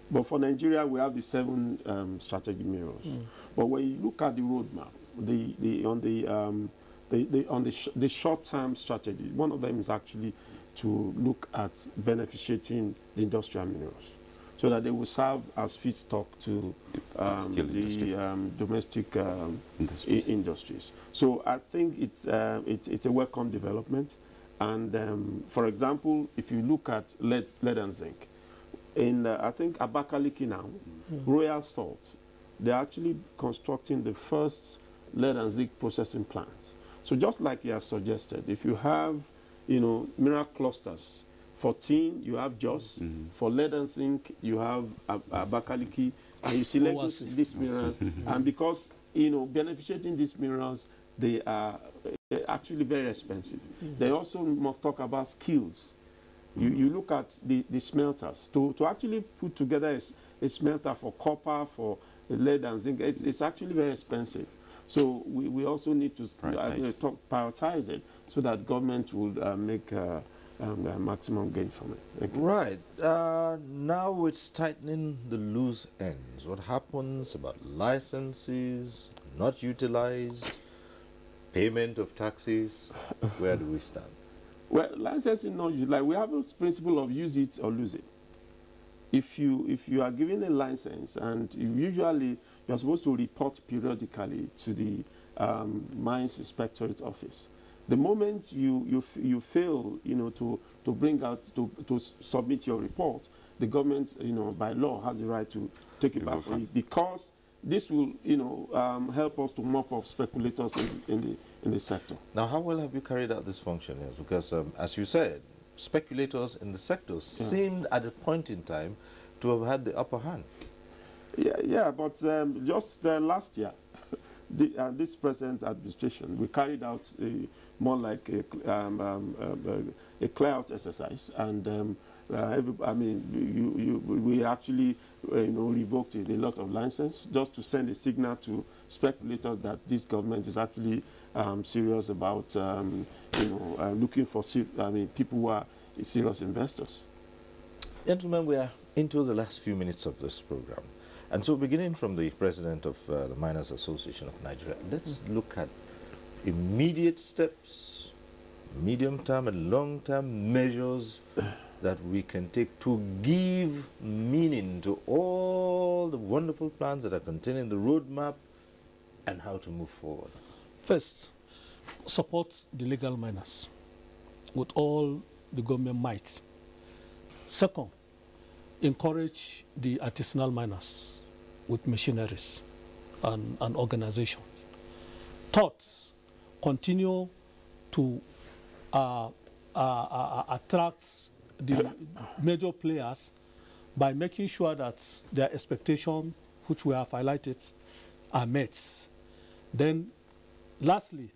But for Nigeria, we have the 7 strategic mirrors. But when you look at the roadmap, the short-term strategy, one of them is actually to look at beneficiating the industrial minerals, so that they will serve as feedstock to the domestic industries. So I think it's a welcome development. And for example, if you look at lead and zinc, in I think Abakaliki now, Royal Salt, they're actually constructing the first lead and zinc processing plants. So just like you have suggested, if you have mineral clusters, for tin, you have Jos. For lead and zinc, you have Abakaliki. And you select these minerals. And because, beneficiating these minerals, they are actually very expensive. They also must talk about skills. You look at the smelters. To actually put together a smelter for copper, for lead and zinc, it's actually very expensive. So we also need to prioritize it so that government will make maximum gain from it. Right. Now it's tightening the loose ends. What happens about licenses not utilized, payment of taxes? Where do we stand? Well, licensing not utilized. We have a principle of use it or lose it. If you are given a license, and usually you're supposed to report periodically to the Mines Inspectorate Office. The moment you fail, to bring out to submit your report, the government, by law, has the right to take it back from you, because this will, help us to mop up speculators in the sector. Now, how well have you carried out this function? Yes? Because, as you said, speculators in the sector seemed at a point in time to have had the upper hand. Yeah, but just last year, this present administration, we carried out more like a clear-out exercise, and we actually revoked a lot of licenses just to send a signal to speculators that this government is actually serious about looking for people who are serious investors. Gentlemen, we are into the last few minutes of this program. And so, beginning from the president of the Miners Association of Nigeria, let's look at immediate steps, medium-term and long-term measures that we can take to give meaning to all the wonderful plans that are contained in the roadmap and how to move forward? First, support the legal miners with all the government might. Second, encourage the artisanal miners with machineries and organization. Third, continue to attract the major players by making sure that their expectations, which we have highlighted, are met. Then, lastly,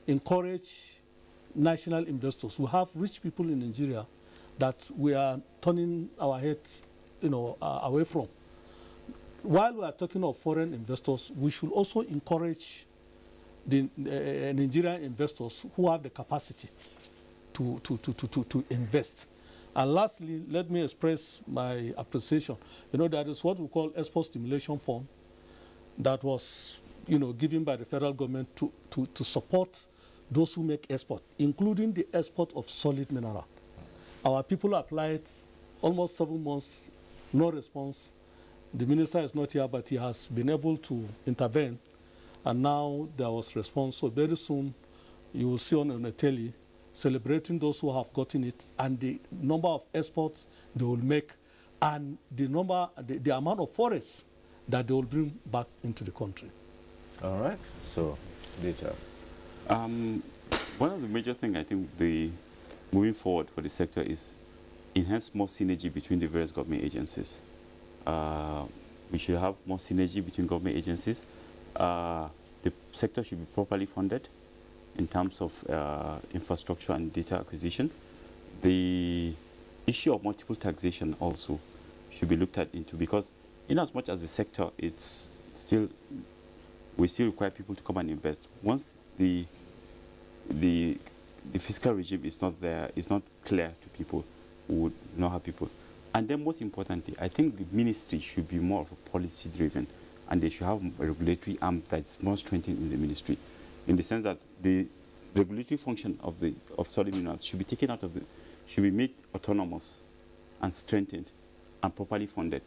encourage national investors. We have rich people in Nigeria that we are turning our head, away from. While we are talking of foreign investors, we should also encourage the Nigerian investors who have the capacity to invest. And lastly, let me express my appreciation. That is what we call Export Stimulation Fund that was, given by the federal government to support those who make export, including the export of solid mineral. Our people applied almost 7 months, no response. The minister is not here, but he has been able to intervene, and now there was response. So very soon, you will see on the telly celebrating those who have gotten it and the number of exports they will make and the amount of forests that they will bring back into the country. All right. So, data. One of the major things I think moving forward for the sector is enhance more synergy between the various government agencies. We should have more synergy between government agencies. The sector should be properly funded in terms of infrastructure and data acquisition. The issue of multiple taxation also should be looked at into, because in as much as the sector, we still require people to come and invest. Once the fiscal regime is not there, is not clear to people who would not have people. And then most importantly, I think the ministry should be more of a policy driven, and they should have a regulatory arm that's more strengthened in the ministry, in the sense that the regulatory function of solid minerals should be taken out of should be made autonomous and strengthened and properly funded,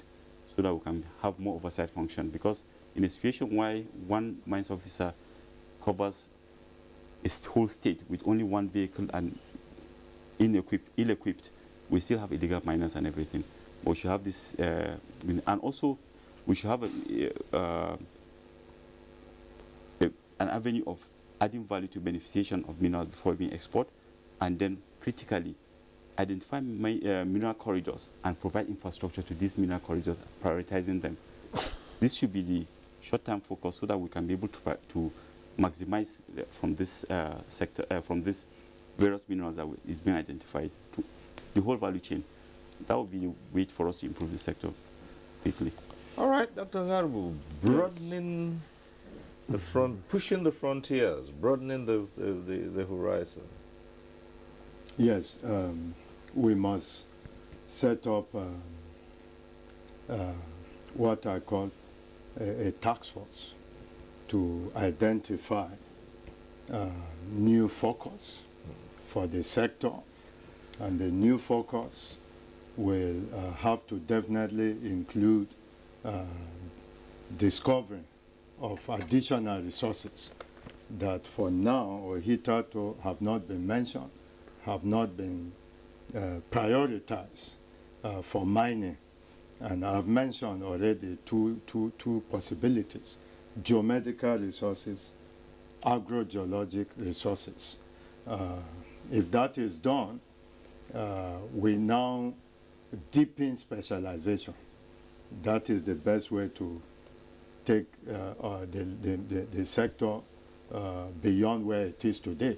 so that we can have more oversight function. Because in a situation where one mines officer covers a whole state with only one vehicle and ill-equipped, we still have illegal miners and everything. But we should have this, and also we should have an avenue of adding value to beneficiation of minerals before being exported, and then critically identify mineral corridors and provide infrastructure to these mineral corridors, prioritizing them. This should be the short-term focus, so that we can be able to maximize from this sector, from this various minerals that is being identified to the whole value chain. That would be the way for us to improve the sector quickly. All right, Dr. Garbu, broadening the pushing the frontiers, broadening the horizon. Yes, we must set up what I call a task force to identify new focus for the sector, and the new focus will have to definitely include discovering of additional resources that for now or hitherto have not been mentioned, have not been prioritized for mining. And I've mentioned already two possibilities: geomedical resources, agrogeologic resources. If that is done, we now deepen specialization. That is the best way to take the sector beyond where it is today.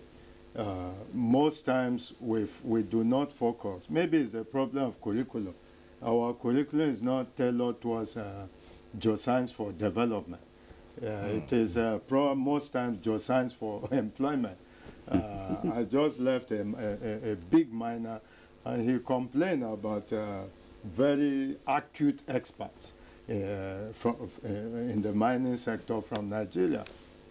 Most times we do not focus. Maybe it's a problem of curriculum. Our curriculum is not tailored towards geoscience for development. It is most times geoscience for employment. I just left a big miner, and he complained about very acute experts in the mining sector from Nigeria.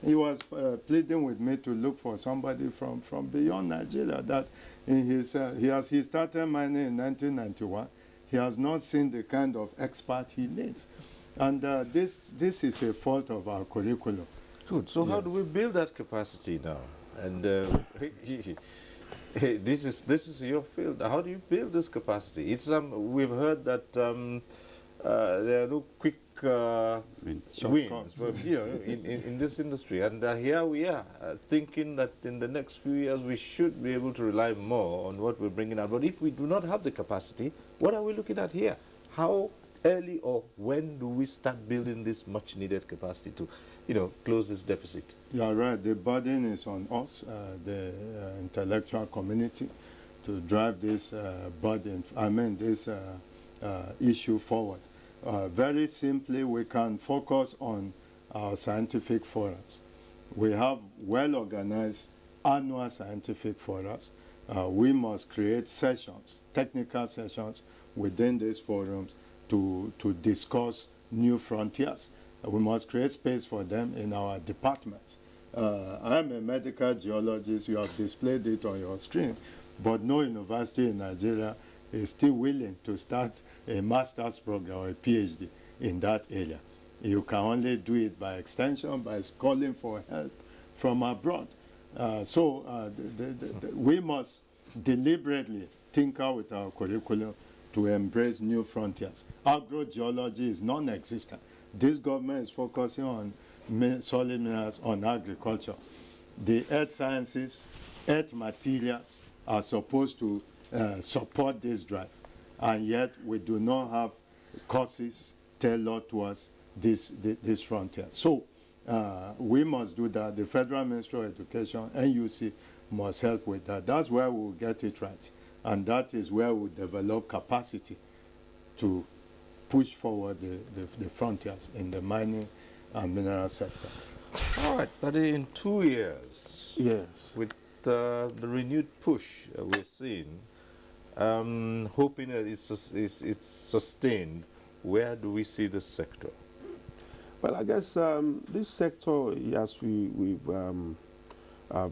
He was pleading with me to look for somebody from beyond Nigeria. That in his he started mining in 1991. He has not seen the kind of expert he needs, and this is a fault of our curriculum. Good. So how do we build that capacity now? And this is your field. How do you build this capacity? It's we've heard that there are no quick wins, but, you know, in this industry, and here we are thinking that in the next few years we should be able to rely more on what we're bringing out. But if we do not have the capacity, what are we looking at here? How early or when do we start building this much-needed capacity to, you know, close this deficit? You are right. The burden is on us, the intellectual community, to drive this burden. This issue forward. Very simply, we can focus on our scientific forums. We have well-organized annual scientific forums. We must create sessions, technical sessions within these forums to discuss new frontiers. We must create space for them in our departments. I'm a medical geologist. You have displayed it on your screen, but no university in Nigeria is still willing to start a master's program or a PhD in that area. You can only do it by extension, by calling for help from abroad. We must deliberately tinker with our curriculum to embrace new frontiers. Agrogeology is non-existent. This government is focusing on solid minerals, on agriculture. The earth sciences, earth materials are supposed to support this drive, and yet we do not have courses tailored towards this frontier. So we must do that. The Federal Ministry of Education, NUC, must help with that. That's where we'll get it right, and that is where we'll develop capacity to push forward the frontiers in the mining and mineral sector. All right, but in 2 years, yes, with the renewed push we're seeing, hoping that it's sustained, where do we see this sector? Well, I guess this sector, as we've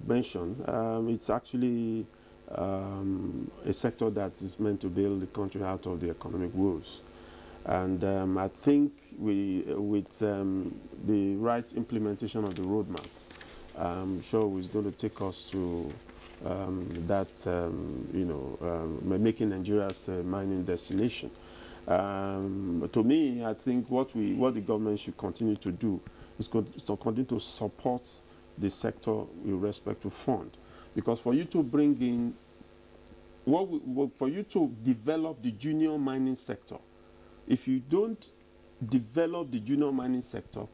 mentioned, it's actually a sector that is meant to bail the country out of the economic woes. And I think with the right implementation of the roadmap, I'm sure it's going to take us to making Nigeria's mining destination. To me, I think what the government should continue to do is to continue to support the sector with respect to fund, because for you to bring in, for you to develop the junior mining sector, if you don't develop the junior mining sector,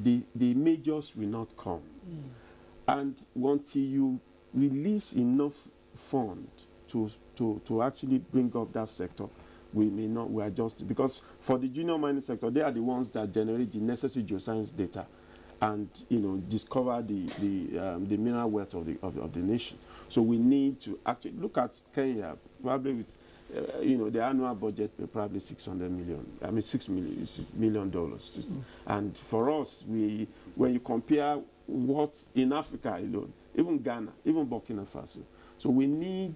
the majors will not come. And until you release enough funds to actually bring up that sector, we are just, because for the junior mining sector, they are the ones that generate the necessary geoscience data and discover the mineral wealth of the nation. So we need to actually look at Kenya, probably with the annual budget probably $6 million. And for us, when you compare what in Africa alone, even Ghana, even Burkina Faso, so we need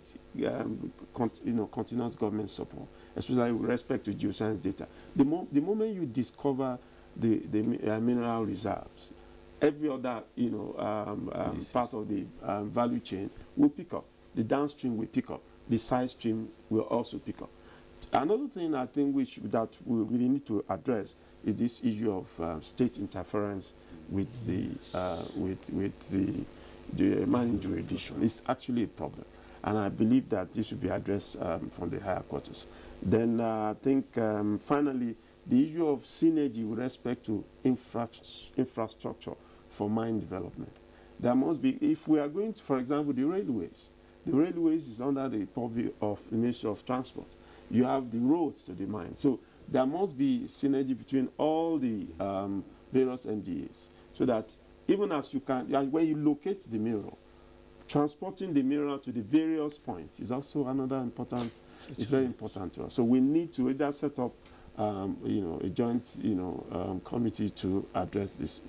continuous government support, especially with respect to geoscience data. The moment you discover the mineral reserves, every other part of the value chain will pick up. The downstream will pick up. The side stream will also pick up. Another thing I think that we really need to address is this issue of state interference with the mining jurisdiction. It's actually a problem, and I believe that this should be addressed from the higher quarters. Then I think finally the issue of synergy with respect to infrastructure for mine development. There must be, if we are going to, for example, the railways is under the purview of the Ministry of Transport. You have the roads to the mine. So there must be synergy between all the various MDAs, so that even as you can, when you locate the mineral, transporting the mineral to the various points is also another important, it's very important to us. So we need to either set up a joint committee to address this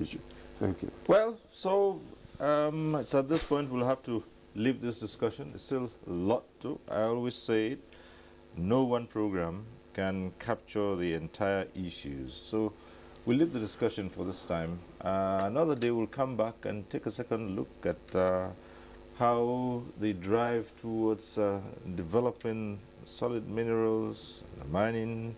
issue. Thank you. Well, so it's at this point we'll have to leave this discussion. There's still a lot to. I always say it, no one program can capture the entire issues. So we'll leave the discussion for this time. Another day we'll come back and take a second look at how the drive towards developing solid minerals, mining,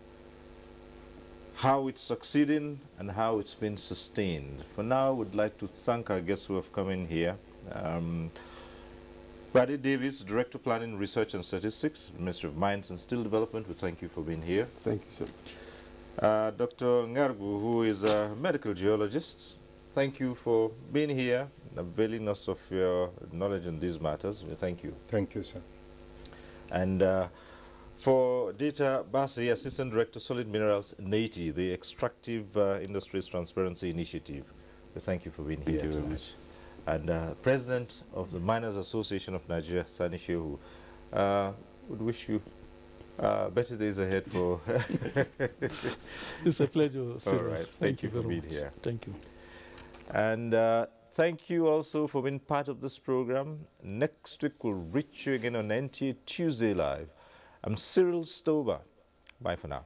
how it's succeeding and how it's been sustained. For now, we'd like to thank our guests who have come in here. Brady Davis, Director Planning, Research and Statistics, Ministry of Mines and Steel Development, we thank you for being here. Thank you, sir. Dr. Ngargu, who is a medical geologist, thank you for being here, availing us of your knowledge on these matters. We thank you. Thank you, sir. And for Data Basi, Assistant Director, Solid Minerals, NATI, the Extractive Industries Transparency Initiative, we thank you for being here. Thank you very much. And President of the Miners Association of Nigeria, Sani Shehu, would wish you better days ahead for... It's a pleasure, Cyril. All right. Thank you for very being much. here. Thank you. And thank you also for being part of this program. Next week we'll reach you again on NTA Tuesday Live. I'm Cyril Stover. Bye for now.